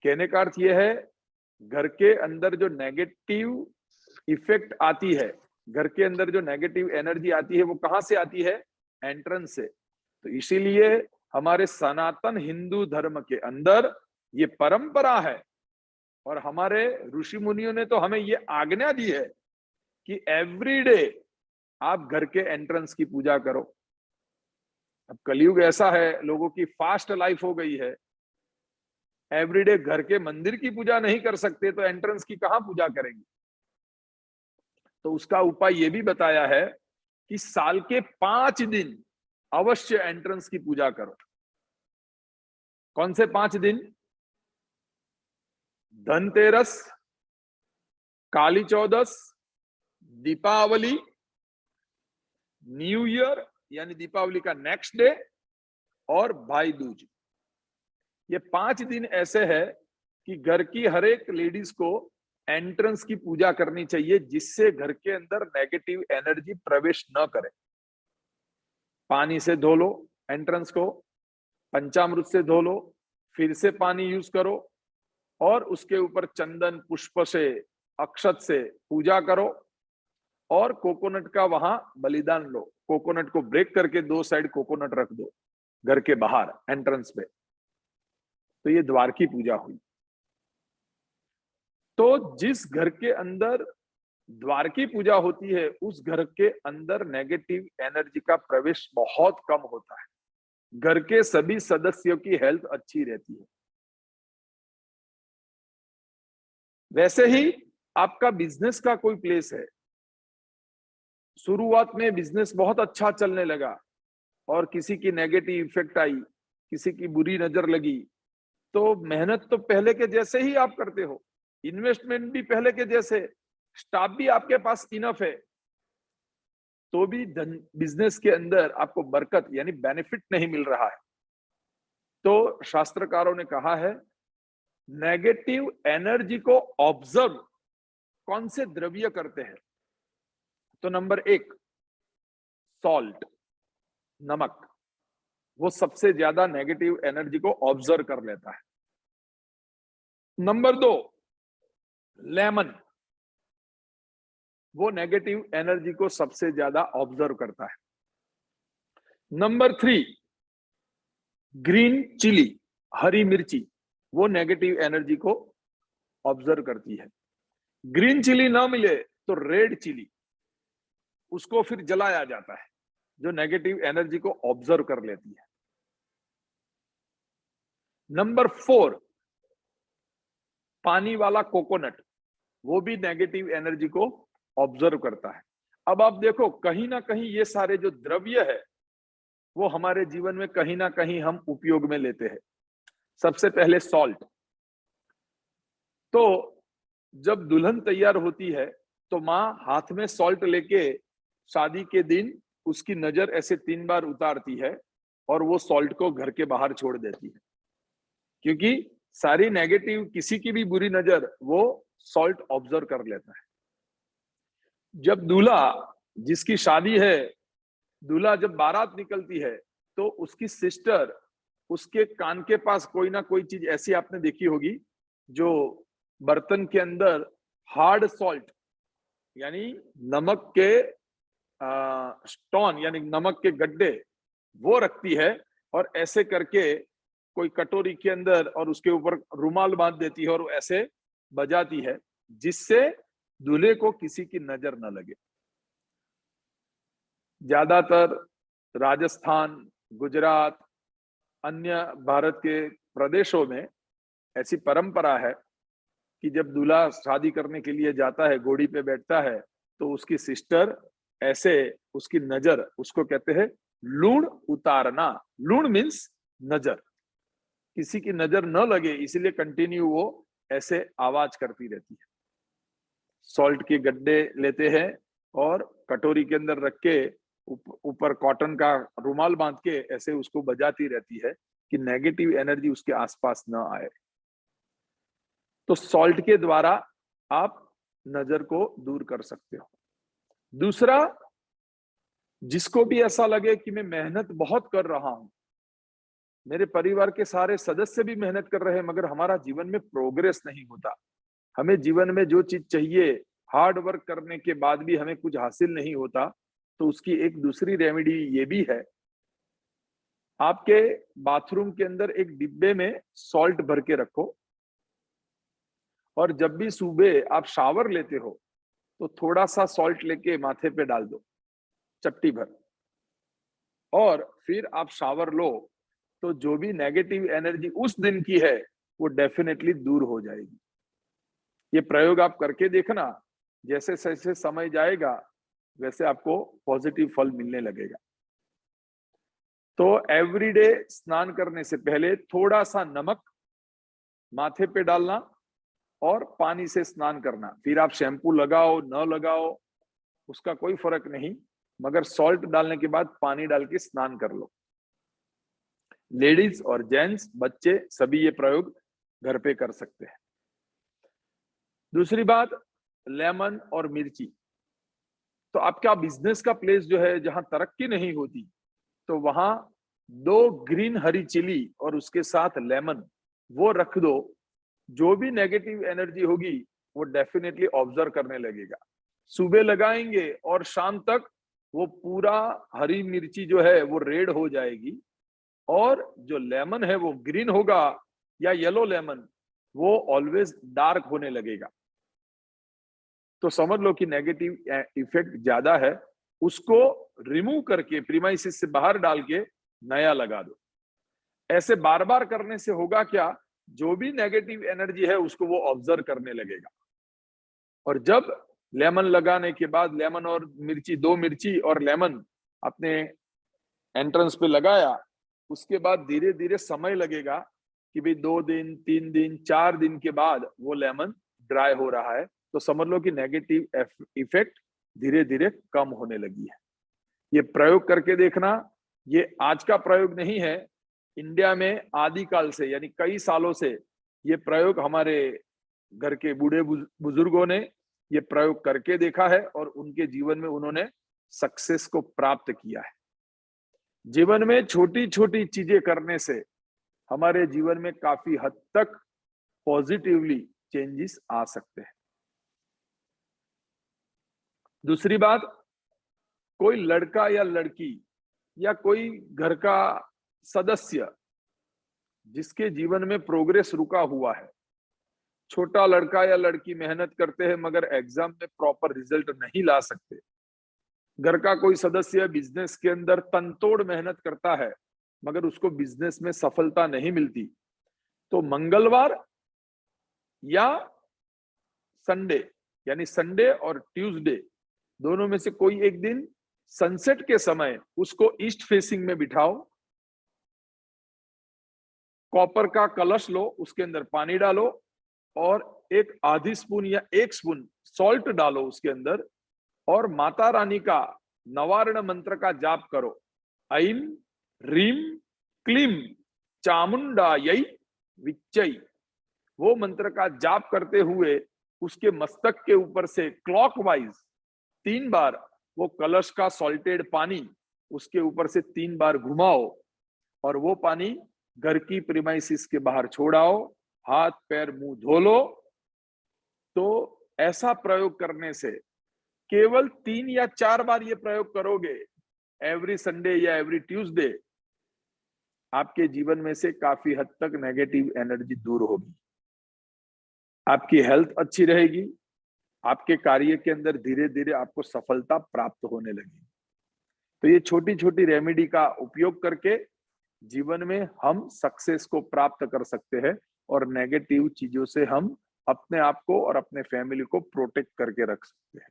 कहने का अर्थ यह है, घर के अंदर जो नेगेटिव इफेक्ट आती है, घर के अंदर जो नेगेटिव एनर्जी आती है वो कहां से आती है? एंट्रेंस से। तो इसीलिए हमारे सनातन हिंदू धर्म के अंदर ये परंपरा है और हमारे ऋषि मुनियों ने तो हमें ये आज्ञा दी है कि एवरीडे आप घर के एंट्रेंस की पूजा करो। अब कलयुग ऐसा है, लोगों की फास्ट लाइफ हो गई है, एवरीडे घर के मंदिर की पूजा नहीं कर सकते तो एंट्रेंस की कहां पूजा करेंगे? तो उसका उपाय ये भी बताया है कि साल के 5 दिन अवश्य एंट्रेंस की पूजा करो। कौन से 5 दिन? धनतेरस, काली चौदस, दीपावली, न्यू ईयर यानी दीपावली का नेक्स्ट डे और भाई दूज। ये 5 दिन ऐसे है कि घर की हर एक लेडीज को एंट्रेंस की पूजा करनी चाहिए, जिससे घर के अंदर नेगेटिव एनर्जी प्रवेश न करे। पानी से धो लो एंट्रेंस को, पंचामृत से धो लो, फिर से पानी यूज करो और उसके ऊपर चंदन पुष्प से, अक्षत से पूजा करो और कोकोनट का वहां बलिदान लो। कोकोनट को ब्रेक करके 2 साइड कोकोनट रख दो घर के बाहर एंट्रेंस पे। तो ये द्वार की पूजा हुई। तो जिस घर के अंदर द्वार की पूजा होती है, उस घर के अंदर नेगेटिव एनर्जी का प्रवेश बहुत कम होता है। घर के सभी सदस्यों की हेल्थ अच्छी रहती है। वैसे ही आपका बिजनेस का कोई प्लेस है, शुरुआत में बिजनेस बहुत अच्छा चलने लगा और किसी की नेगेटिव इफेक्ट आई, किसी की बुरी नजर लगी, तो मेहनत तो पहले के जैसे ही आप करते हो, इन्वेस्टमेंट भी पहले के जैसे, स्टाफ भी आपके पास इनफ है, तो भी बिजनेस के अंदर आपको बरकत यानी बेनिफिट नहीं मिल रहा है। तो शास्त्रकारों ने कहा है, नेगेटिव एनर्जी को ऑब्जर्व कौन से द्रव्य करते हैं? तो नंबर 1 सॉल्ट, नमक, वो सबसे ज्यादा नेगेटिव एनर्जी को ऑब्जर्व कर लेता है। नंबर 2 लेमन, वो नेगेटिव एनर्जी को सबसे ज्यादा ऑब्जर्व करता है। नंबर 3 ग्रीन चिली, हरी मिर्ची, वो नेगेटिव एनर्जी को ऑब्जर्व करती है। ग्रीन चिली ना मिले तो रेड चिली, उसको फिर जलाया जाता है, जो नेगेटिव एनर्जी को ऑब्जर्व कर लेती है। नंबर 4 पानी वाला कोकोनट, वो भी नेगेटिव एनर्जी को ऑब्जर्व करता है। अब आप देखो, कहीं ना कहीं ये सारे जो द्रव्य है वो हमारे जीवन में कहीं ना कहीं हम उपयोग में लेते हैं। सबसे पहले सॉल्ट, तो जब दुल्हन तैयार होती है तो माँ हाथ में सॉल्ट लेके शादी के दिन उसकी नजर ऐसे 3 बार उतारती है और वो सॉल्ट को घर के बाहर छोड़ देती है, क्योंकि सारी नेगेटिव, किसी की भी बुरी नजर वो सॉल्ट ऑब्जर्व कर लेता है। जब दूल्हा, जिसकी शादी है, दूल्हा जब बारात निकलती है तो उसकी सिस्टर उसके कान के पास कोई ना कोई चीज ऐसी आपने देखी होगी, जो बर्तन के अंदर हार्ड सॉल्ट यानी नमक के स्टोन यानी नमक के गड्ढे वो रखती है और ऐसे करके कोई कटोरी के अंदर और उसके ऊपर रुमाल बांध देती है और ऐसे बजाती है, जिससे दूल्हे को किसी की नजर न लगे। ज्यादातर राजस्थान, गुजरात, अन्य भारत के प्रदेशों में ऐसी परंपरा है कि जब दूल्हा शादी करने के लिए जाता है, घोड़ी पे बैठता है, तो उसकी सिस्टर ऐसे उसकी नजर, उसको कहते हैं लूण उतारना। लूण मीन्स नजर, किसी की नजर न लगे इसलिए कंटिन्यू वो ऐसे आवाज करती रहती है। सॉल्ट के गड्ढे लेते हैं और कटोरी के अंदर रख के ऊपर कॉटन का रुमाल बांध के ऐसे उसको बजाती रहती है कि नेगेटिव एनर्जी उसके आसपास न आए। तो सॉल्ट के द्वारा आप नजर को दूर कर सकते हो। दूसरा, जिसको भी ऐसा लगे कि मैं मेहनत बहुत कर रहा हूं, मेरे परिवार के सारे सदस्य भी मेहनत कर रहे हैं, मगर हमारा जीवन में प्रोग्रेस नहीं होता, हमें जीवन में जो चीज चाहिए हार्ड वर्क करने के बाद भी हमें कुछ हासिल नहीं होता, तो उसकी एक दूसरी रेमेडी ये भी है, आपके बाथरूम के अंदर एक डिब्बे में सॉल्ट भर के रखो और जब भी सुबह आप शावर लेते हो तो थोड़ा सा सॉल्ट लेके माथे पे डाल दो, चपटी भर, और फिर आप शावर लो, तो जो भी नेगेटिव एनर्जी उस दिन की है वो डेफिनेटली दूर हो जाएगी। ये प्रयोग आप करके देखना, जैसे जैसे समय जाएगा वैसे आपको पॉजिटिव फल मिलने लगेगा। तो एवरीडे स्नान करने से पहले थोड़ा सा नमक माथे पे डालना और पानी से स्नान करना, फिर आप शैम्पू लगाओ न लगाओ उसका कोई फर्क नहीं, मगर सॉल्ट डालने के बाद पानी डाल के स्नान कर लो। लेडीज और जेंट्स, बच्चे सभी ये प्रयोग घर पे कर सकते हैं। दूसरी बात, लेमन और मिर्ची। तो आपका बिजनेस का प्लेस जो है जहां तरक्की नहीं होती, तो वहां 2 ग्रीन हरी चिली और उसके साथ लेमन वो रख दो। जो भी नेगेटिव एनर्जी होगी वो डेफिनेटली ऑब्जर्व करने लगेगा। सुबह लगाएंगे और शाम तक वो पूरा हरी मिर्ची जो है वो रेड हो जाएगी, और जो लेमन है वो ग्रीन होगा या येलो लेमन, वो ऑलवेज डार्क होने लगेगा। तो समझ लो कि नेगेटिव इफेक्ट ज्यादा है, उसको रिमूव करके प्रीमाइसिस से बाहर डाल के नया लगा दो। ऐसे बार बार करने से होगा क्या, जो भी नेगेटिव एनर्जी है उसको वो ऑब्जर्व करने लगेगा। और जब लेमन लगाने के बाद लेमन और मिर्ची, 2 मिर्ची और लेमन अपने एंट्रेंस पे लगाया, उसके बाद धीरे धीरे समय लगेगा कि भाई 2 दिन, 3 दिन, 4 दिन के बाद वो लेमन ड्राई हो रहा है। तो समझ लो कि नेगेटिव इफेक्ट धीरे धीरे कम होने लगी है। ये प्रयोग करके देखना। ये आज का प्रयोग नहीं है, इंडिया में आदिकाल से यानी कई सालों से ये प्रयोग हमारे घर के बूढ़े बुजुर्गों ने ये प्रयोग करके देखा है और उनके जीवन में उन्होंने सक्सेस को प्राप्त किया है। जीवन में छोटी छोटी चीजें करने से हमारे जीवन में काफी हद तक पॉजिटिवली चेंजेस आ सकते हैं। दूसरी बात, कोई लड़का या लड़की या कोई घर का सदस्य जिसके जीवन में प्रोग्रेस रुका हुआ है, छोटा लड़का या लड़की मेहनत करते हैं मगर एग्जाम में प्रॉपर रिजल्ट नहीं ला सकते, घर का कोई सदस्य बिजनेस के अंदर तनतोड़ मेहनत करता है मगर उसको बिजनेस में सफलता नहीं मिलती, तो मंगलवार या संडे यानी संडे और ट्यूसडे दोनों में से कोई एक दिन सनसेट के समय उसको ईस्ट फेसिंग में बिठाओ, कॉपर का कलश लो, उसके अंदर पानी डालो और एक आधी स्पून या 1 स्पून सॉल्ट डालो उसके अंदर, और माता रानी का नवारण मंत्र का जाप करो। ऐं ह्रीं क्लीं चामुंडायै विच्चै। वो मंत्र का जाप करते हुए उसके मस्तक के ऊपर से क्लॉकवाइज 3 बार वो कलश का सॉल्टेड पानी उसके ऊपर से 3 बार घुमाओ, और वो पानी घर की प्रीमाइसिस के बाहर छोड़ाओ, हाथ पैर मुंह धो लो। तो ऐसा प्रयोग करने से केवल 3 या 4 बार ये प्रयोग करोगे एवरी संडे या एवरी ट्यूसडे, आपके जीवन में से काफी हद तक नेगेटिव एनर्जी दूर होगी, आपकी हेल्थ अच्छी रहेगी, आपके कार्य के अंदर धीरे धीरे आपको सफलता प्राप्त होने लगेगी। तो ये छोटी छोटी रेमेडी का उपयोग करके जीवन में हम सक्सेस को प्राप्त कर सकते हैं और नेगेटिव चीजों से हम अपने आप को और अपने फैमिली को प्रोटेक्ट करके रख सकते हैं।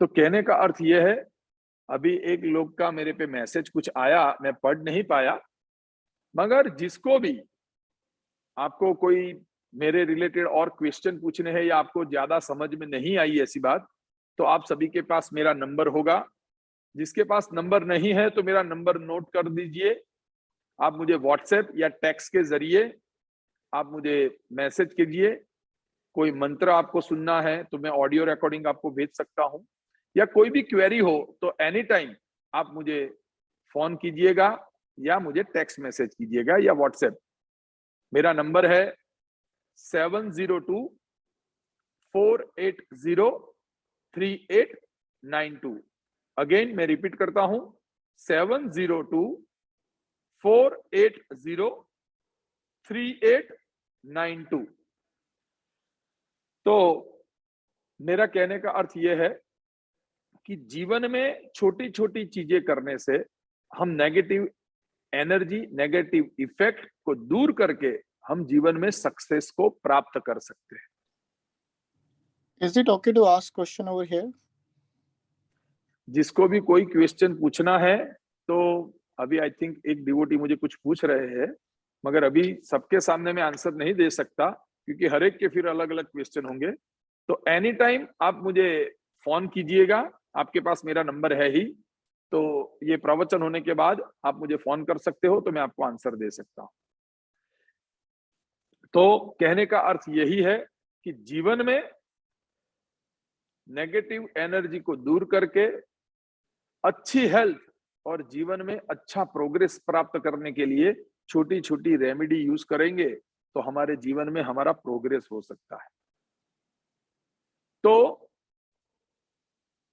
तो कहने का अर्थ यह है, अभी एक लोग का मेरे पे मैसेज कुछ आया, मैं पढ़ नहीं पाया, मगर जिसको भी आपको कोई मेरे रिलेटेड और क्वेश्चन पूछने हैं या आपको ज्यादा समझ में नहीं आई ऐसी बात, तो आप सभी के पास मेरा नंबर होगा। जिसके पास नंबर नहीं है तो मेरा नंबर नोट कर दीजिए। आप मुझे व्हाट्सएप या टेक्स्ट के जरिए आप मुझे मैसेज कीजिए। कोई मंत्र आपको सुनना है तो मैं ऑडियो रिकॉर्डिंग आपको भेज सकता हूं, या कोई भी क्वेरी हो तो एनी टाइम आप मुझे फोन कीजिएगा या मुझे टेक्स्ट मैसेज कीजिएगा या व्हाट्सएप। मेरा नंबर है 702-480-3892। अगेन मैं रिपीट करता हूं, 702-480-3892। तो मेरा कहने का अर्थ यह है कि जीवन में छोटी छोटी चीजें करने से हम नेगेटिव एनर्जी, नेगेटिव इफेक्ट को दूर करके हम जीवन में सक्सेस को प्राप्त कर सकते हैं। Is it okay to ask question over here? जिसको भी कोई क्वेश्चन पूछना है तो अभी आई थिंक एक डिवोटी मुझे कुछ पूछ रहे हैं, मगर अभी सबके सामने मैं आंसर नहीं दे सकता क्योंकि हर एक के फिर अलग अलग क्वेश्चन होंगे। तो एनी टाइम आप मुझे फोन कीजिएगा, आपके पास मेरा नंबर है ही, तो ये प्रवचन होने के बाद आप मुझे फोन कर सकते हो, तो मैं आपको आंसर दे सकता हूं। तो कहने का अर्थ यही है कि जीवन में नेगेटिव एनर्जी को दूर करके अच्छी हेल्थ और जीवन में अच्छा प्रोग्रेस प्राप्त करने के लिए छोटी छोटी रेमेडी यूज करेंगे तो हमारे जीवन में हमारा प्रोग्रेस हो सकता है। तो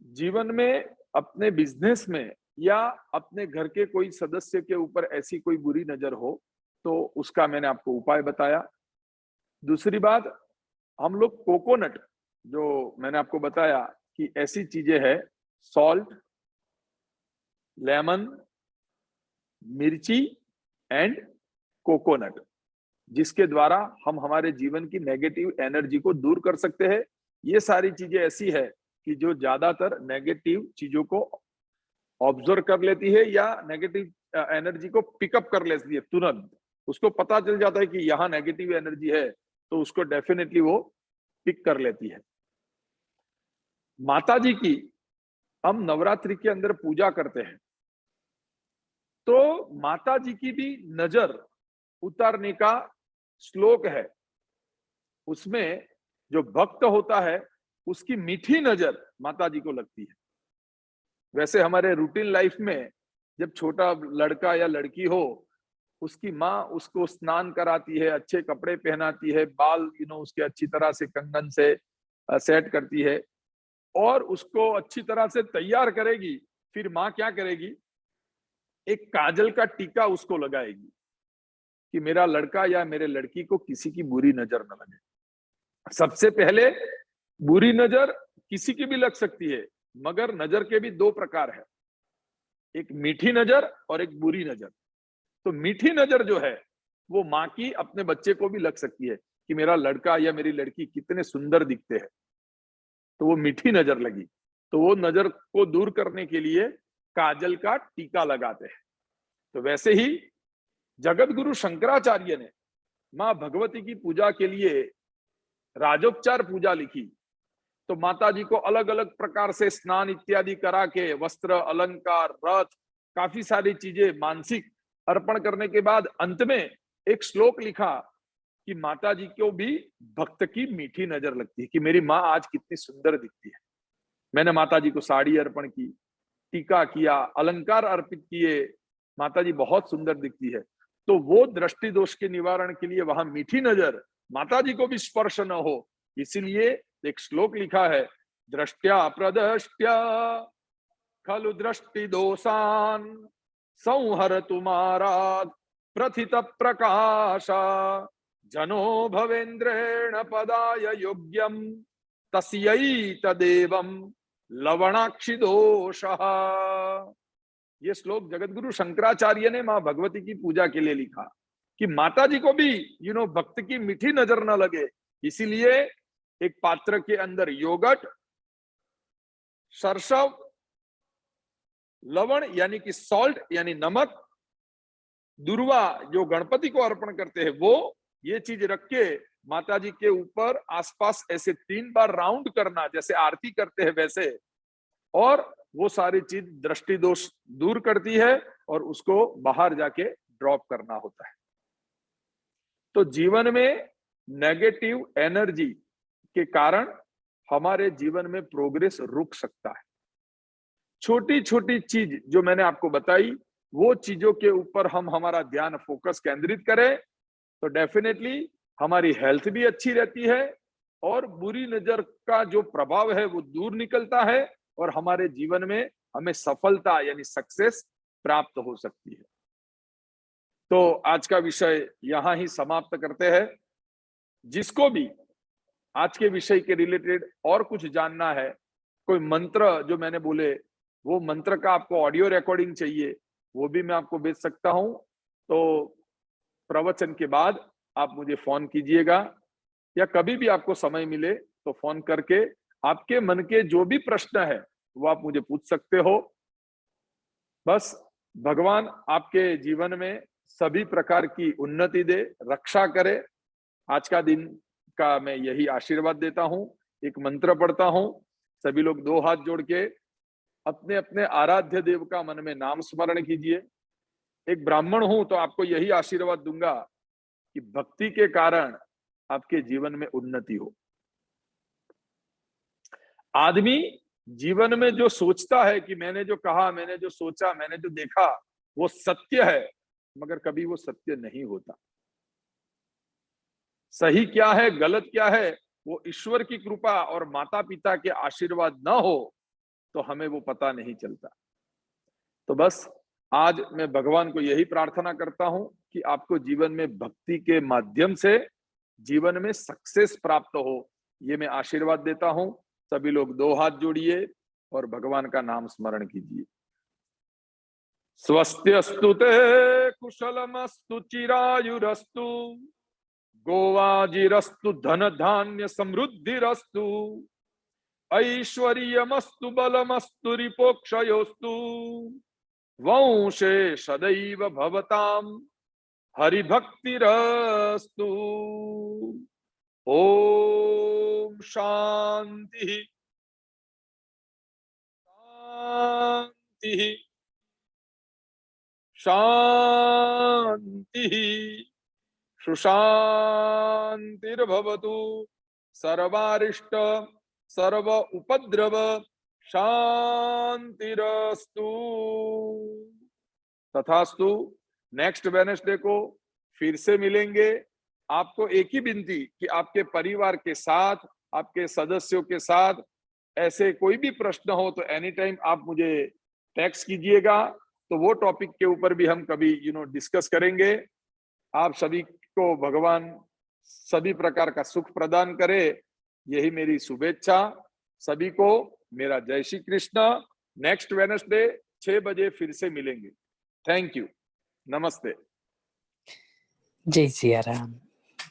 जीवन में, अपने बिजनेस में या अपने घर के कोई सदस्य के ऊपर ऐसी कोई बुरी नजर हो तो उसका मैंने आपको उपाय बताया। दूसरी बात, हम लोग कोकोनट, जो मैंने आपको बताया कि ऐसी चीजें है, सॉल्ट, लेमन, मिर्ची एंड कोकोनट, जिसके द्वारा हम हमारे जीवन की नेगेटिव एनर्जी को दूर कर सकते हैं। ये सारी चीजें ऐसी है कि जो ज्यादातर नेगेटिव चीजों को ऑब्जर्व कर लेती है या नेगेटिव एनर्जी को पिकअप कर लेती है तुरंत। उसको पता चल जाता है कि यहाँ नेगेटिव एनर्जी है, तो उसको डेफिनेटली वो पिक कर लेती है। माता जी की हम नवरात्रि के अंदर पूजा करते हैं, तो माता जी की भी नजर उतारने का श्लोक है। उसमें जो भक्त होता है उसकी मीठी नजर माता जी को लगती है। वैसे हमारे रूटीन लाइफ में जब छोटा लड़का या लड़की हो, उसकी माँ उसको स्नान कराती है, अच्छे कपड़े पहनाती है, बाल उसके अच्छी तरह से कंगन से सेट करती है और उसको अच्छी तरह से तैयार करेगी। फिर माँ क्या करेगी, एक काजल का टीका उसको लगाएगी कि मेरा लड़का या मेरे लड़की को किसी की बुरी नजर न लगे। सबसे पहले बुरी नजर किसी की भी लग सकती है, मगर नजर के भी दो प्रकार है, एक मीठी नजर और एक बुरी नजर। तो मीठी नजर जो है वो माँ की अपने बच्चे को भी लग सकती है कि मेरा लड़का या मेरी लड़की कितने सुंदर दिखते हैं, तो वो मीठी नजर लगी। तो वो नजर को दूर करने के लिए काजल का टीका लगाते हैं। तो वैसे ही जगत गुरु शंकराचार्य ने माँ भगवती की पूजा के लिए राजोपचार पूजा लिखी। तो माता जी को अलग अलग प्रकार से स्नान इत्यादि करा के वस्त्र, अलंकार, रथ, काफी सारी चीजें मानसिक अर्पण करने के बाद अंत में एक श्लोक लिखा कि माता जी को भी भक्त की मीठी नजर लगती है कि मेरी माँ आज कितनी सुंदर दिखती है। मैंने माता जी को साड़ी अर्पण की, टीका किया, अलंकार अर्पित किए, माता जी बहुत सुंदर दिखती है। तो वो दृष्टि दोष के निवारण के लिए वहां मीठी नजर, माता जी को भी स्पर्श न हो, इसीलिए एक श्लोक लिखा है, दृष्ट्या प्रदृष्ट्या खलु दृष्टि दोषान संहर तुम्हारात प्रथित प्रकाशा जनो भवेन्द्रेण पदाय योग्यम तस्यै तदेवं लवणाक्षि दोषः। ये श्लोक जगतगुरु शंकराचार्य ने मां भगवती की पूजा के लिए लिखा कि माता जी को भी भक्त की मीठी नजर न लगे। इसीलिए एक पात्र के अंदर योगट, सरसव, लवण यानी कि सॉल्ट यानी नमक, दुर्वा जो गणपति को अर्पण करते हैं वो, ये चीज रख के माता जी के ऊपर आसपास ऐसे 3 बार राउंड करना, जैसे आरती करते हैं वैसे, और वो सारी चीज दृष्टि दोष दूर करती है और उसको बाहर जाके ड्रॉप करना होता है। तो जीवन में नेगेटिव एनर्जी के कारण हमारे जीवन में प्रोग्रेस रुक सकता है। छोटी छोटी चीज जो मैंने आपको बताई, वो चीजों के ऊपर हम हमारा ध्यान फोकस केंद्रित करें तो डेफिनेटली हमारी हेल्थ भी अच्छी रहती है और बुरी नजर का जो प्रभाव है वो दूर निकलता है और हमारे जीवन में हमें सफलता यानी सक्सेस प्राप्त हो सकती है। तो आज का विषय यहां ही समाप्त करते हैं। जिसको भी आज के विषय के रिलेटेड और कुछ जानना है, कोई मंत्र जो मैंने बोले वो मंत्र का आपको ऑडियो रिकॉर्डिंग चाहिए, वो भी मैं आपको भेज सकता हूं। तो प्रवचन के बाद आप मुझे फोन कीजिएगा या कभी भी आपको समय मिले तो फोन करके आपके मन के जो भी प्रश्न है वो आप मुझे पूछ सकते हो। बस भगवान आपके जीवन में सभी प्रकार की उन्नति दे, रक्षा करे। आज का दिन का मैं यही आशीर्वाद देता हूं। एक मंत्र पढ़ता हूं, सभी लोग 2 हाथ जोड़ के अपने अपने आराध्य देव का मन में नाम स्मरण कीजिए। एक ब्राह्मण हूं तो आपको यही आशीर्वाद दूंगा कि भक्ति के कारण आपके जीवन में उन्नति हो। आदमी जीवन में जो सोचता है कि मैंने जो कहा, मैंने जो सोचा, मैंने जो देखा वो सत्य है, मगर कभी वो सत्य नहीं होता। सही क्या है, गलत क्या है, वो ईश्वर की कृपा और माता पिता के आशीर्वाद न हो तो हमें वो पता नहीं चलता। तो बस आज मैं भगवान को यही प्रार्थना करता हूं कि आपको जीवन में भक्ति के माध्यम से जीवन में सक्सेस प्राप्त हो, ये मैं आशीर्वाद देता हूं। सभी लोग 2 हाथ जोड़िए और भगवान का नाम स्मरण कीजिए। स्वस्त्यस्तु ते कुशलमस्तु चिरायुरस्तु गोवाजिरस्तु धन धान्य समृद्धिरस्तु ऐश्वर्यमस्तु बलमस्तु रिपोक्षयोस्तु वंशे सदैव भवताम हरिभक्तिरस्तु। ओम शांति शांति शांति सुशांतिर्भवतु। सर्वारिष्ट सर्व उपद्रव शांतिरस्तु। तथास्तु। नेक्स्ट वेडनेसडे को फिर से मिलेंगे। आपको एक ही विनती कि आपके परिवार के साथ, आपके सदस्यों के साथ ऐसे कोई भी प्रश्न हो तो एनी टाइम आप मुझे टेक्स्ट कीजिएगा, तो वो टॉपिक के ऊपर भी हम कभी डिस्कस करेंगे। आप सभी को भगवान सभी प्रकार का सुख प्रदान करे, यही मेरी शुभेच्छा। सभी को मेरा जय श्री कृष्ण। नेक्स्ट वेडनेसडे 6 बजे फिर से मिलेंगे। Thank you. नमस्ते। जय सिया राम।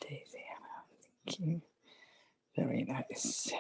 जय सिया राम। Very nice.